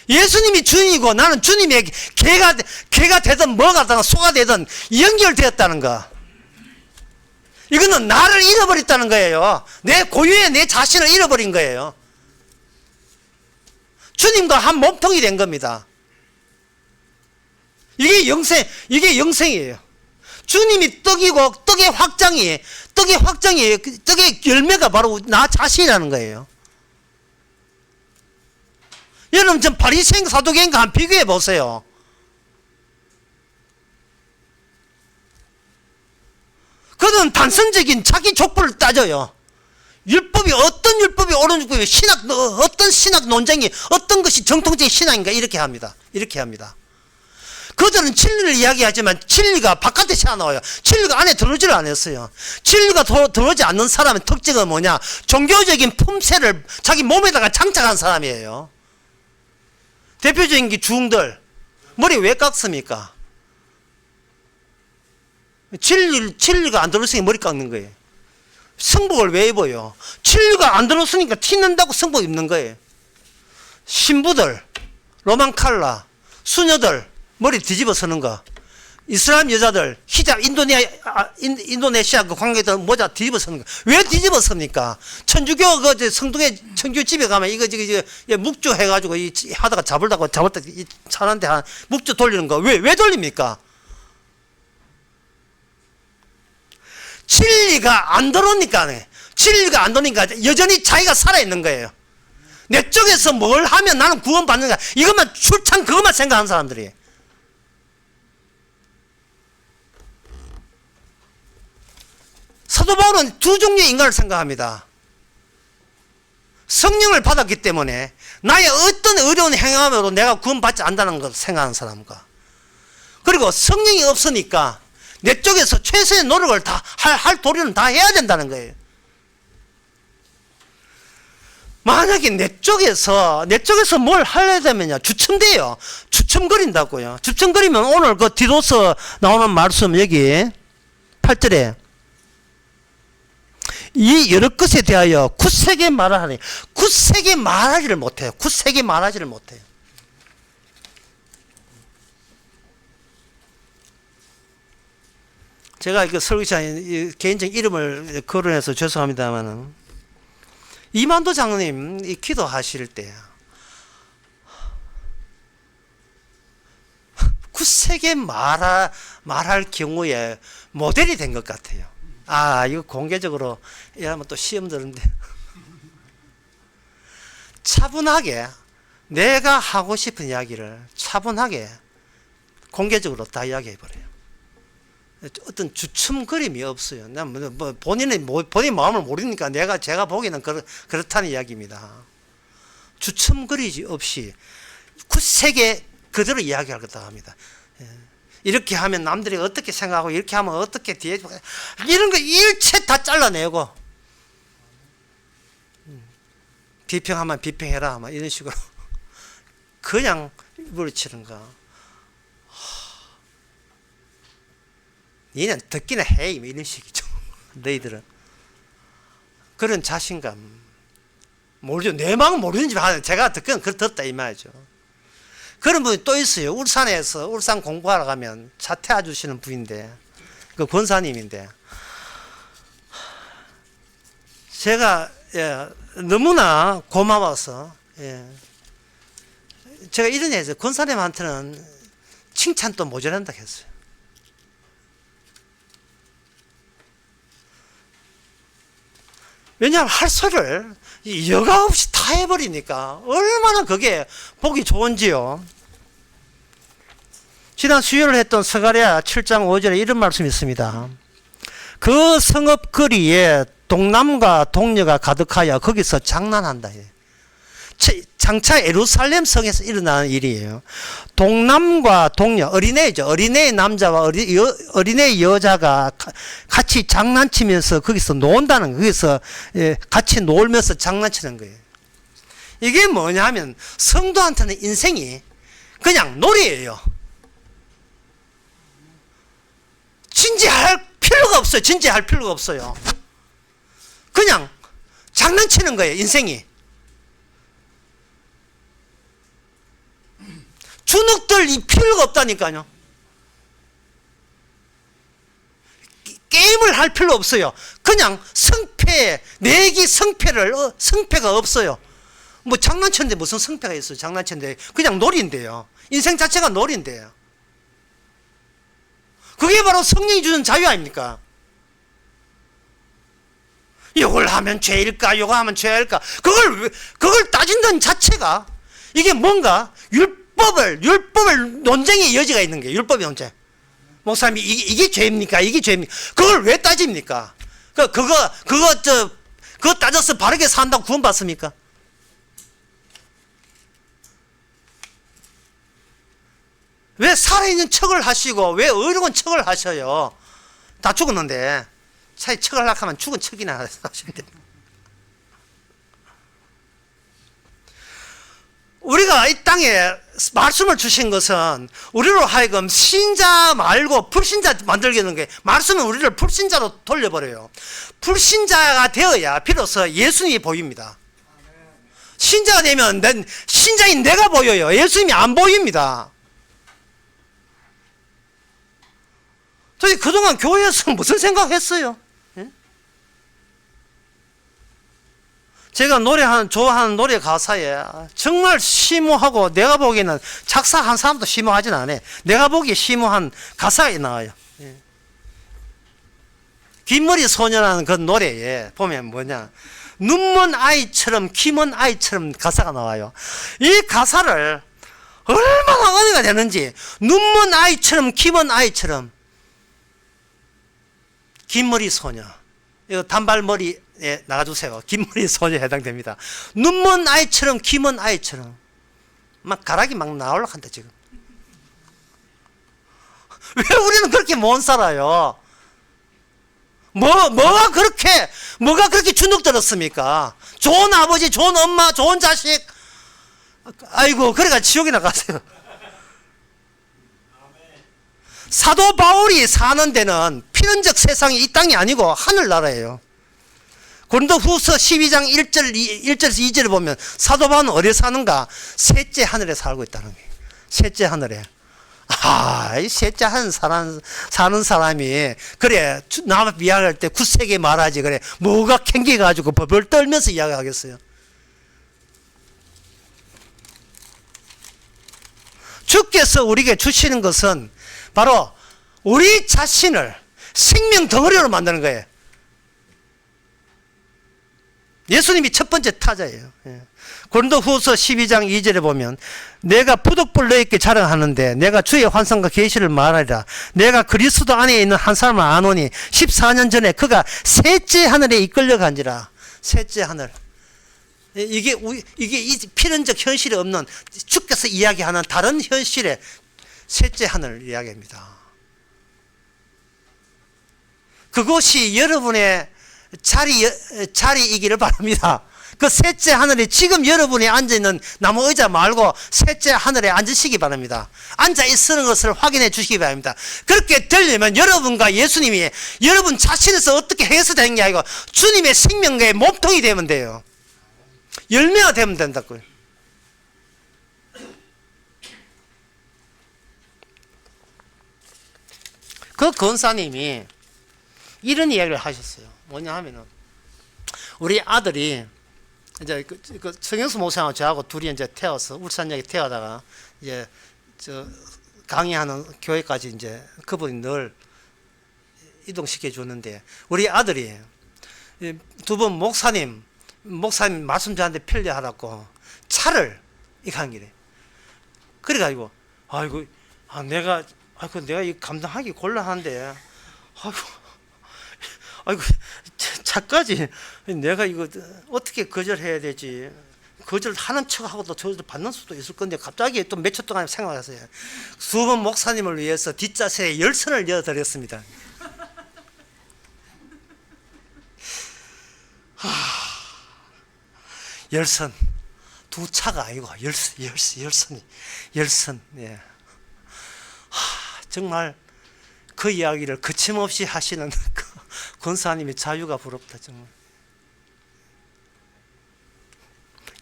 예수님이 주인이고 나는 주님의 개가 되든 뭐가 되든 소가 되든 연결되었다는 거. 이거는 나를 잃어버렸다는 거예요. 내 고유의 내 자신을 잃어버린 거예요. 주님과 한 몸통이 된 겁니다. 이게 영생이에요. 주님이 떡이고 떡의 확장이 떡의 열매가 바로 나 자신이라는 거예요. 여러분 좀 바리새인 사두개인과 한 비교해 보세요. 그들은 단선적인 자기 족보를 따져요. 어떤 율법이 옳은 율법이 어떤 신학 논쟁이 어떤 것이 정통적인 신앙인가 이렇게 합니다. 그들은 진리를 이야기하지만 진리가 바깥에 안 나와요. 진리가 안에 들어오지를 않았어요. 진리가 들어오지 않는 사람의 특징은 뭐냐? 종교적인 품새를 자기 몸에다가 장착한 사람이에요. 대표적인 게 중들. 머리 왜 깎습니까? 진리가 안 들어오으니 머리 깎는 거예요. 성복을 왜 입어요? 진리가 안 들어오으니까 튀는다고 성복 입는 거예요. 신부들, 로만 칼라, 수녀들 머리 뒤집어 서는 거. 이슬람 여자들 히잡 인도네시아 그 관계들 모자 뒤집어 서는 거. 왜 뒤집어 섭니까? 천주교 그 성동에 천주 집에 가면 이거 묵주 해가지고 하다가 잡을다가 차는데 한 묵주 돌리는 거. 왜 돌립니까? 진리가 안 들어오니까 여전히 자기가 살아있는 거예요. 내 쪽에서 뭘 하면 나는 구원받는가 이것만 출창 그것만 생각하는 사람들이. 사도 바울은 두 종류의 인간을 생각합니다. 성령을 받았기 때문에 나의 어떤 어려운 행함으로 내가 구원받지 않는다는 것을 생각하는 사람과, 그리고 성령이 없으니까 내 쪽에서 최선의 노력을 다 할 도리는 다 해야 된다는 거예요. 만약에 내 쪽에서 뭘 하려 되면요, 주춤돼요. 주춤거린다고요. 주춤거리면 오늘 그 디도서 나오는 말씀 여기 8절에 이 여러 것에 대하여 굳세게 말하니, 굳세게 말하지를 못해요. 굳세게 말하지를 못해요. 제가 이거 설교자 개인적 이름을 거론해서 죄송합니다만은, 이만도 장로님 이 기도하실 때 굳세게 말할 경우에 모델이 된 것 같아요. 이거 공개적으로 이러면 또 시험 드는데 차분하게 내가 하고 싶은 이야기를 차분하게 공개적으로 다 이야기해버려요. 어떤 주춤거림이 없어요. 본인 마음을 모르니까 제가 보기에는 그렇다는 이야기입니다. 주춤거리지 없이 굳세게 그대로 이야기할 것다 합니다. 이렇게 하면 남들이 어떻게 생각하고 이렇게 하면 어떻게 뒤에 이런 거 일체 다 잘라내고, 비평하면 비평해라 이런 식으로 그냥 물리치는 거. 얘는 듣기는 해 이런 식이죠. 너희들은 그런 자신감 모르죠. 내 마음 모르는지 제가 듣기는 듣다 이 말이죠. 그런 분이 또 있어요. 울산 공부하러 가면 차 태워주시는 분인데, 그 권사님인데, 제가 너무나 고마워서 제가 이런 얘기 했어요. 권사님한테는 칭찬도 모자란다 했어요. 왜냐하면 할 소리를 여과 없이 다 해버리니까 얼마나 그게 보기 좋은지요. 지난 수요일 했던 스가랴 7장 5절에 이런 말씀이 있습니다. 그 성읍 거리에 동남과 동녀가 가득하여 거기서 장난한다. 장차 예루살렘 성에서 일어나는 일이에요. 동남과 동녀, 어린애죠. 어린애의 남자와 어린애의 여자가 같이 장난치면서 거기서 논다는 거예요. 거기서 같이 놀면서 장난치는 거예요. 이게 뭐냐면 성도한테는 인생이 그냥 놀이예요. 진지할 필요가 없어요. 진지할 필요가 없어요. 그냥 장난치는 거예요. 인생이. 주눅들 이 필요가 없다니까요. 게임을 할 필요 없어요. 그냥 성패가 없어요. 뭐 장난쳤는데 무슨 성패가 있어요. 장난쳤는데 그냥 놀이인데요. 인생 자체가 놀이인데요. 그게 바로 성령이 주는 자유 아닙니까? 이걸 하면 죄일까? 이거 하면 죄일까? 그걸 따진다는 자체가 이게 뭔가 율법을 논쟁의 여지가 있는 거예요. 율법의 논쟁. 목사님이 이게 죄입니까? 이게 죄입니까? 그걸 왜 따집니까? 그거 따져서 바르게 산다고 구원받습니까? 왜 살아있는 척을 하시고 왜 어려운 척을 하셔요? 다 죽었는데 차라리 척을 하려고 하면 죽은 척이나 하시면 됩니다. 우리가 이 땅에 말씀을 주신 것은 우리로 하여금 신자 말고 불신자 만들게 하는 게, 말씀은 우리를 불신자로 돌려버려요. 불신자가 되어야 비로소 예수님이 보입니다. 신자가 되면 신자인 내가 보여요. 예수님이 안 보입니다. 저희 그동안 교회에서 무슨 생각했어요? 예? 제가 좋아하는 노래 가사에 정말 심오하고 내가 보기에는 작사한 사람도 심오하진 않아요. 내가 보기에 심오한 가사가 나와요. 예. 긴머리 소녀라는 그 노래에 보면 뭐냐, 눈먼 아이처럼 키먼 아이처럼 가사가 나와요. 이 가사를 얼마나 은혜가 되는지, 눈먼 아이처럼 키먼 아이처럼, 긴머리 소녀, 이거 단발머리에 나가주세요. 긴머리 소녀에 해당됩니다. 눈먼 아이처럼 키먼 아이처럼 막 가락이 막 나오려고 한다 지금. 왜 우리는 그렇게 못 살아요? 뭐가 그렇게 주눅 들었습니까? 좋은 아버지, 좋은 엄마, 좋은 자식, 아이고 그래가 지옥에 나가세요. 사도 바울이 사는 데는 필연적 세상이 이 땅이 아니고 하늘나라예요. 고린도후서 12장 1절에서 2절을 보면 사도 바울은 어디에 사는가? 셋째 하늘에 살고 있다는 거예요. 셋째 하늘에. 이 셋째 하늘 사는 사람이 그래 남 이야기할 때 굳세게 말하지, 그래 뭐가 캥겨가지고 벌벌 떨면서 이야기하겠어요. 주께서 우리에게 주시는 것은 바로 우리 자신을 생명 덩어리로 만드는 거예요. 예수님이 첫 번째 타자예요. 고린도후서 12장 2절에 보면 내가 부득불 너희에게 자랑하는데 내가 주의 환상과 계시를 말하리라. 내가 그리스도 안에 있는 한 사람을 아노니 14년 전에 그가 셋째 하늘에 이끌려 간지라. 셋째 하늘. 이게 이 필연적 현실이 없는, 주께서 이야기하는 다른 현실의 셋째 하늘 이야기입니다. 그것이 여러분의 자리이기를 바랍니다. 그 셋째 하늘에 지금 여러분이 앉아있는 나무 의자 말고 셋째 하늘에 앉으시기 바랍니다. 앉아있는 것을 확인해 주시기 바랍니다. 그렇게 되려면 여러분과 예수님이 여러분 자신에서 어떻게 해서 되는 게 아니고 주님의 생명의 몸통이 되면 돼요. 열매가 되면 된다고요. 그 권사님이 이런 이야기를 하셨어요. 뭐냐 하면은, 우리 아들이 이제 그 성경수 목사하고 저하고 둘이 이제 태워서 울산역에 태워다가 이제 강의하는 교회까지 이제 그분이 늘 이동시켜 주는데, 우리 아들이 두 번 목사님 말씀 저한테 편리하라고 차를 이렇게 한 길에, 그래가지고 내가 이 감당하기 곤란한데, 차까지 내가 이거 어떻게 거절해야 되지? 거절하는 척하고도 저절 받는 수도 있을 건데, 갑자기 또 몇 초 동안 생각했어요. 두 번 목사님을 위해서 뒷좌석에 열선을 이어드렸습니다. 열선, 두 차가 아니고 열선. 예. 정말 그 이야기를 거침없이 하시는 그 권사님의 자유가 부럽다. 정말.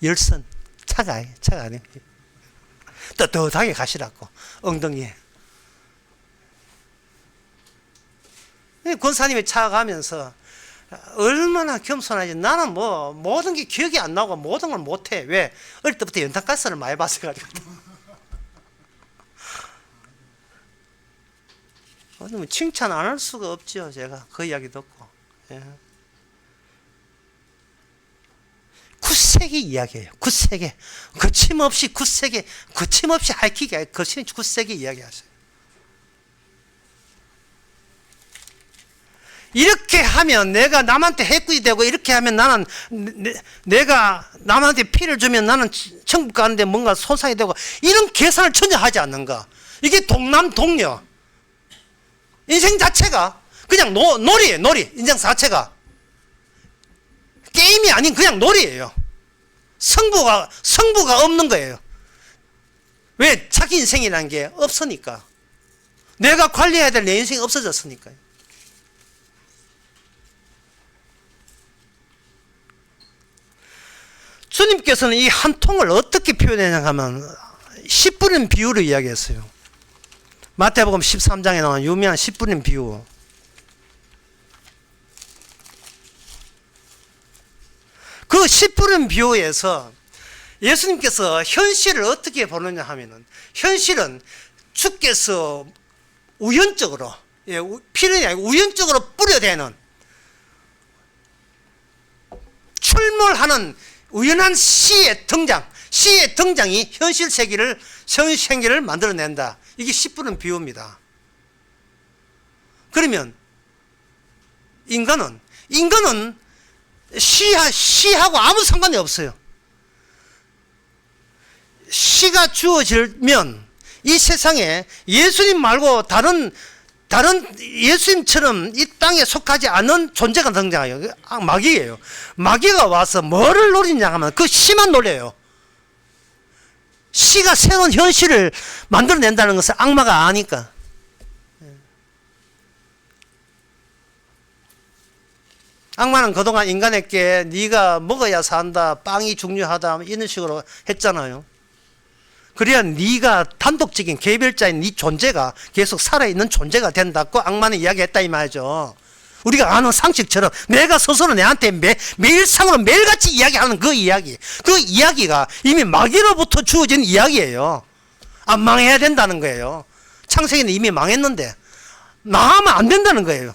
열선, 차가 아니에요. 떳떳하게 가시라고, 엉덩이에. 권사님이 차가면서 얼마나 겸손하지. 나는 뭐 모든 게 기억이 안 나고 모든 걸 못해. 왜? 어릴 때부터 연탄가스를 많이 봤어가지고. 칭찬 안 할 수가 없죠. 제가 그 이야기 듣고. 예. 굳세게 이야기해요. 굳세게. 거침없이 굳세게, 거침없이 핥히게, 굳세게 이야기하세요. 이렇게 하면 내가 남한테 해꾸이 되고, 이렇게 하면 나는 내가 남한테 피를 주면 나는 천국 가는데 뭔가 손상이 되고, 이런 계산을 전혀 하지 않는가. 이게 동남동녀. 인생 자체가 그냥 놀이에요. 놀이. 인생 자체가 게임이 아닌 그냥 놀이에요. 승부가 없는 거예요. 왜? 자기 인생이라는 게 없으니까. 내가 관리해야 될 내 인생이 없어졌으니까요. 주님께서는 이 한 통을 어떻게 표현했냐 하면 10분의 비유를 이야기했어요. 마태복음 13장에 나온 유명한 10분의 비유. 그 10분의 비유에서 예수님께서 현실을 어떻게 보느냐 하면은, 현실은 주께서 우연적으로, 필연이 아니고 우연적으로 뿌려대는, 출몰하는 우연한 시의 등장이 현실 세계를 만들어낸다. 이게 10분의 비유입니다. 그러면 인간은 시하고 아무 상관이 없어요. 시가 주어지면 이 세상에 예수님 말고 다른 예수님처럼 이 땅에 속하지 않은 존재가 등장해요. 마귀예요. 마귀가 와서 뭐를 노리냐 하면 그 시만 노려요. 시가 새로운 현실을 만들어낸다는 것을 악마가 아니까. 악마는 그동안 인간에게 네가 먹어야 산다, 빵이 중요하다, 이런 식으로 했잖아요. 그래야 네가 단독적인 개별자인 네 존재가 계속 살아있는 존재가 된다고 악마는 이야기했다 이 말이죠. 우리가 아는 상식처럼 내가 스스로 내한테 매일상으로 매일같이 이야기하는 그 이야기가 이미 마귀로부터 주어진 이야기예요. 안 망해야 된다는 거예요. 창세기는 이미 망했는데 망하면 안 된다는 거예요.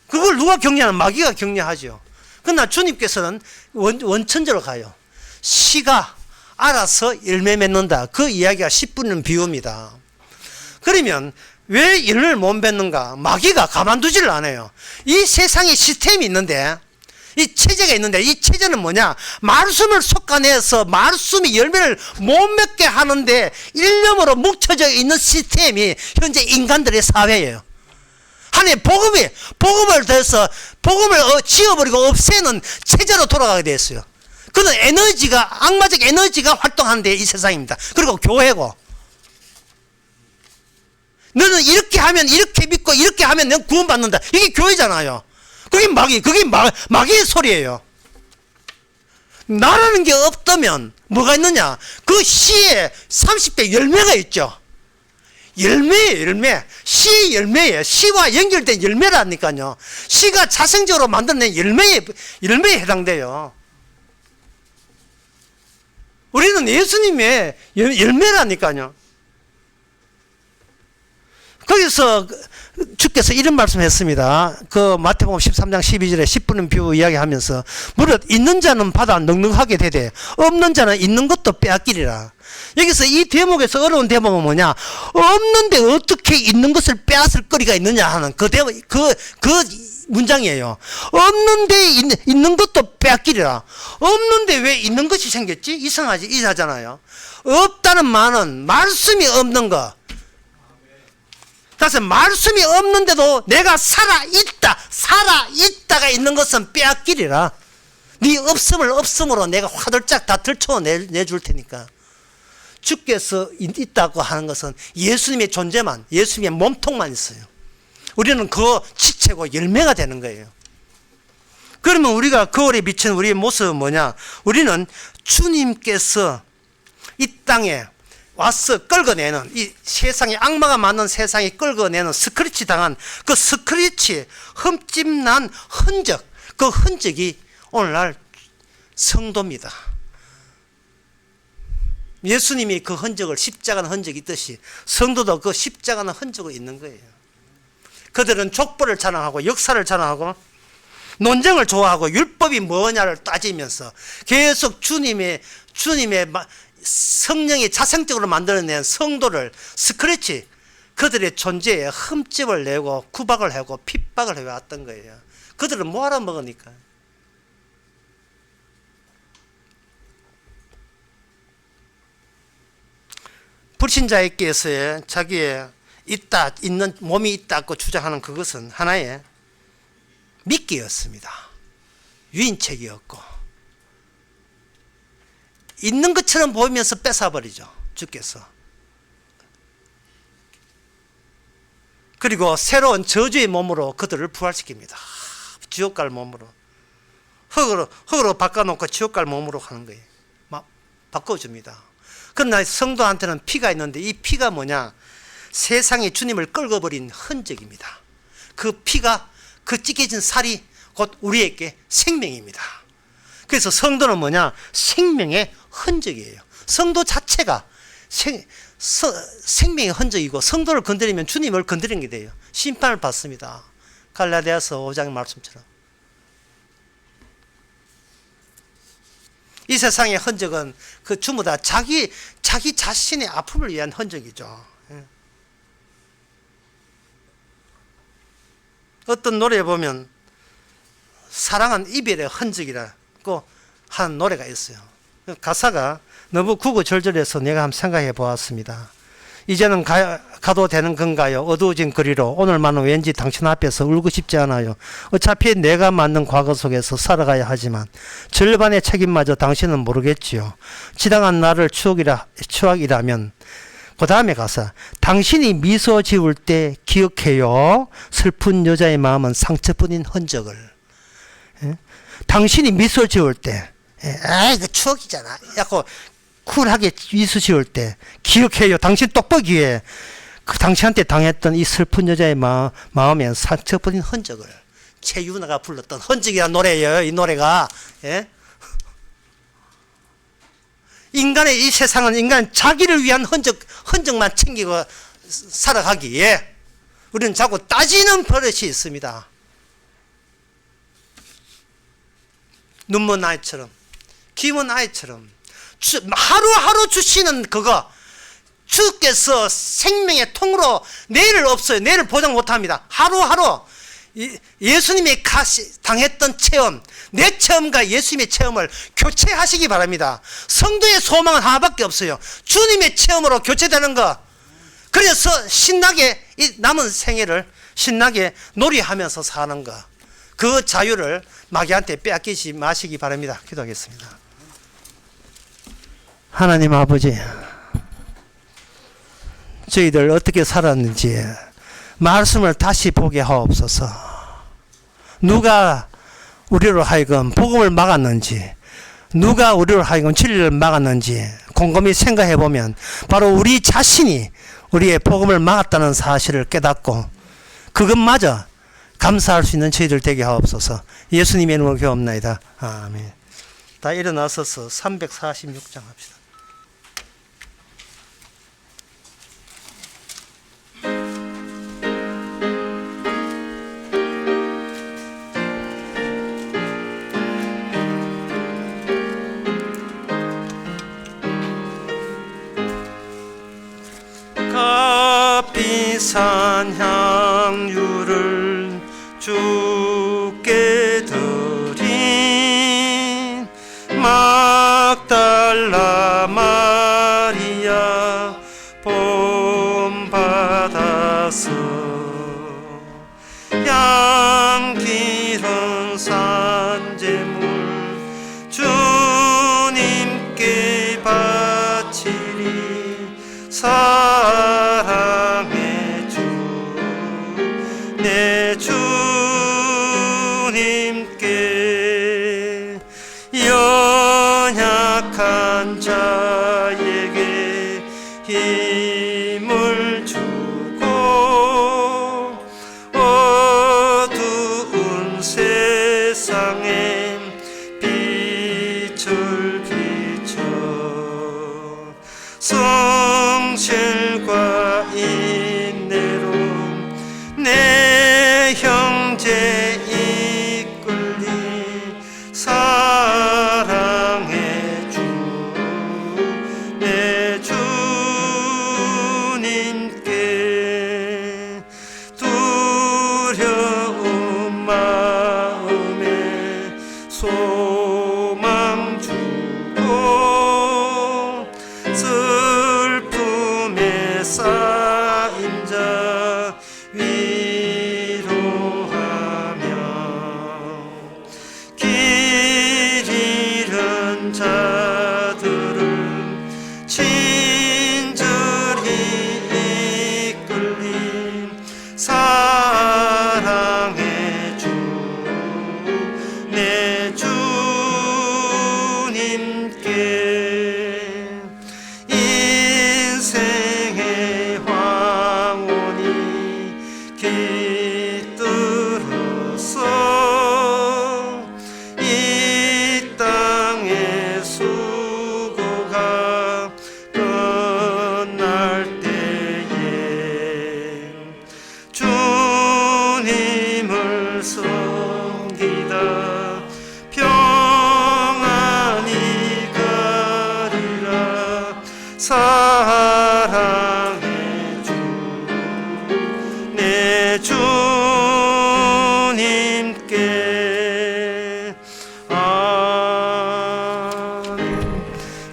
그걸 누가 격려하는? 마귀가 격려하죠. 그러나 주님께서는 원천적으로 가요. 시가 알아서 열매 맺는다. 그 이야기가 10분의 비유입니다. 그러면 왜 열매를 못 맺는가? 마귀가 가만두지를 않아요. 이 세상에 시스템이 있는데, 이 체제가 있는데, 이 체제는 뭐냐? 말씀을 솎아내서 말씀이 열매를 못 맺게 하는데 일념으로 묵혀져 있는 시스템이 현재 인간들의 사회예요. 하나님 복음을 더해서 복음을 지워버리고 없애는 체제로 돌아가게 되었어요. 그는 악마적 에너지가 활동하는 데 이 세상입니다. 그리고 교회고, 너는 이렇게 하면 이렇게 믿고 이렇게 하면 넌 구원받는다. 이게 교회잖아요. 그게 마귀의 소리예요. 나라는 게 없다면 뭐가 있느냐? 그 시에 30배 열매가 있죠. 열매예요, 열매. 시의 열매예요. 시와 연결된 열매라니까요. 시가 자생적으로 만들어낸 열매에 해당돼요. 우리는 예수님의 열매라니까요. 거기서 주께서 이런 말씀했습니다. 그 마태복음 13장 12절에 10분의 비유 이야기하면서 무릇 있는 자는 받아 넉넉하게 되되 없는 자는 있는 것도 빼앗기리라. 여기서 이 대목에서 어려운 대목은 뭐냐? 없는데 어떻게 있는 것을 빼앗을 거리가 있느냐 하는 그 문장이에요. 없는데 있는 것도 빼앗기리라. 없는데 왜 있는 것이 생겼지? 이상하잖아요. 없다는 말은 말씀이 없는 거. 그래서 말씀이 없는데도 내가 살아있다가 있는 것은 빼앗기리라. 네 없음으로 내가 화들짝 다 들춰내줄 테니까. 주께서 있다고 하는 것은 예수님의 존재만, 예수님의 몸통만 있어요. 우리는 그 지체고 열매가 되는 거예요. 그러면 우리가 거울에 비친 우리의 모습은 뭐냐? 우리는 주님께서 이 땅에 와서 끌어내는, 이 세상에 악마가 만든 세상에 끌어내는 스크래치 당한 그 스크래치 흠집난 흔적, 그 흔적이 오늘날 성도입니다. 예수님이 그 흔적을, 십자가는 흔적이 있듯이 성도도 그 십자가는 흔적이 있는 거예요. 그들은 족보를 자랑하고 역사를 자랑하고 논쟁을 좋아하고 율법이 뭐냐를 따지면서 계속 주님의 성령이 자생적으로 만들어낸 성도를 스크래치, 그들의 존재에 흠집을 내고 구박을 하고 핍박을 해왔던 거예요. 그들은 뭐 하러 먹으니까. 불신자에게서의 자기의 있는 몸이 있다고 주장하는 그것은 하나의 미끼였습니다. 유인책이었고, 있는 것처럼 보이면서 뺏어버리죠, 주께서. 그리고 새로운 저주의 몸으로 그들을 부활시킵니다. 지옥 갈 몸으로. 흙으로 바꿔놓고 지옥 갈 몸으로 하는 거예요. 막 바꿔줍니다. 그러나 성도한테는 피가 있는데, 이 피가 뭐냐? 세상에 주님을 끌어버린 흔적입니다. 그 피가, 그 찢겨진 살이 곧 우리에게 생명입니다. 그래서 성도는 뭐냐? 생명의 흔적이에요. 성도 자체가 생명의 흔적이고, 성도를 건드리면 주님을 건드리는 게 돼요. 심판을 받습니다. 갈라디아서 5장 말씀처럼. 이 세상의 흔적은 그 전부 다 자기 자신의 아픔을 위한 흔적이죠. 어떤 노래에 보면 사랑은 이별의 흔적이라고 한 노래가 있어요. 가사가 너무 구구절절해서 내가 한번 생각해 보았습니다. 이제는 가도 되는 건가요? 어두워진 거리로. 오늘만은 왠지 당신 앞에서 울고 싶지 않아요. 어차피 내가 만든 과거 속에서 살아가야 하지만 절반의 책임마저 당신은 모르겠지요. 지나간 나를 추억이라면. 그 다음에 가사. 당신이 미소 지을 때 기억해요. 슬픈 여자의 마음은 상처뿐인 흔적을. 당신이 미소 지을 때, 이거 추억이잖아. 약간 쿨하게 미소 지을 때 기억해요. 당신 똑보기에 그 당신한테 당했던 이 슬픈 여자의 마음에 상처뿐인 흔적을. 최윤아가 불렀던 흔적이라는 노래예요. 이 노래가. 예? 인간의 이 세상은 인간 자기를 위한 흔적만 챙기고 살아가기에 우리는 자꾸 따지는 버릇이 있습니다. 눈먼 아이처럼, 기먼 아이처럼 하루하루 주시는 그거, 주께서 생명의 통으로 내일을 없어요. 내일을 보장 못합니다. 하루하루 예수님이 당했던 체험, 내 체험과 예수님의 체험을 교체하시기 바랍니다. 성도의 소망은 하나밖에 없어요. 주님의 체험으로 교체되는 거. 그래서 신나게 이 남은 생애를 신나게 놀이하면서 사는 거. 그 자유를 마귀한테 빼앗기지 마시기 바랍니다. 기도하겠습니다. 하나님 아버지, 저희들 어떻게 살았는지 말씀을 다시 보게 하옵소서. 누가 우리로 하여금 복음을 막았는지, 누가 우리로 하여금 진리를 막았는지 곰곰이 생각해 보면 바로 우리 자신이 우리의 복음을 막았다는 사실을 깨닫고 그것마저 감사할 수 있는 저희들 되게 하옵소서. 예수님의 이름으로 기도합나이다. 아멘. 다 일어나서서 346장 합시다. 값비싼 향유를 주께 드린 막달라 마리아 본받아서 양기른 산재물 주님께 바치리. 사랑의 주 내 주님께 연약한 자에게 힘을 주고 어두운 세상에 빛을 비춰 성실과 인내로 내 형제 이끌리 사랑의 주 내 주님께 두려운 마음에 소망 주고 슬픔에 쌓인 자 위로하며 길 잃은 자들을 친절히 이끌린 사랑의 주 내 주님께 인생의 황혼이 깃들어서 이 땅의 수고가 끝날 때에 주님을 섬기다 평안히 가리라 사랑의 주 내 주님께 아멘.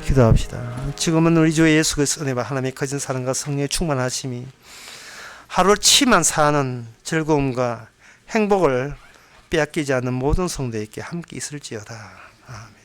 기도합시다. 지금은 우리 주 예수 그리스도의 은혜와 하나님의 거진 사랑과 성령의 충만하심이 하루를 치만 사는 즐거움과 행복을 빼앗기지 않는 모든 성도에게 함께 있을지어다. 아멘.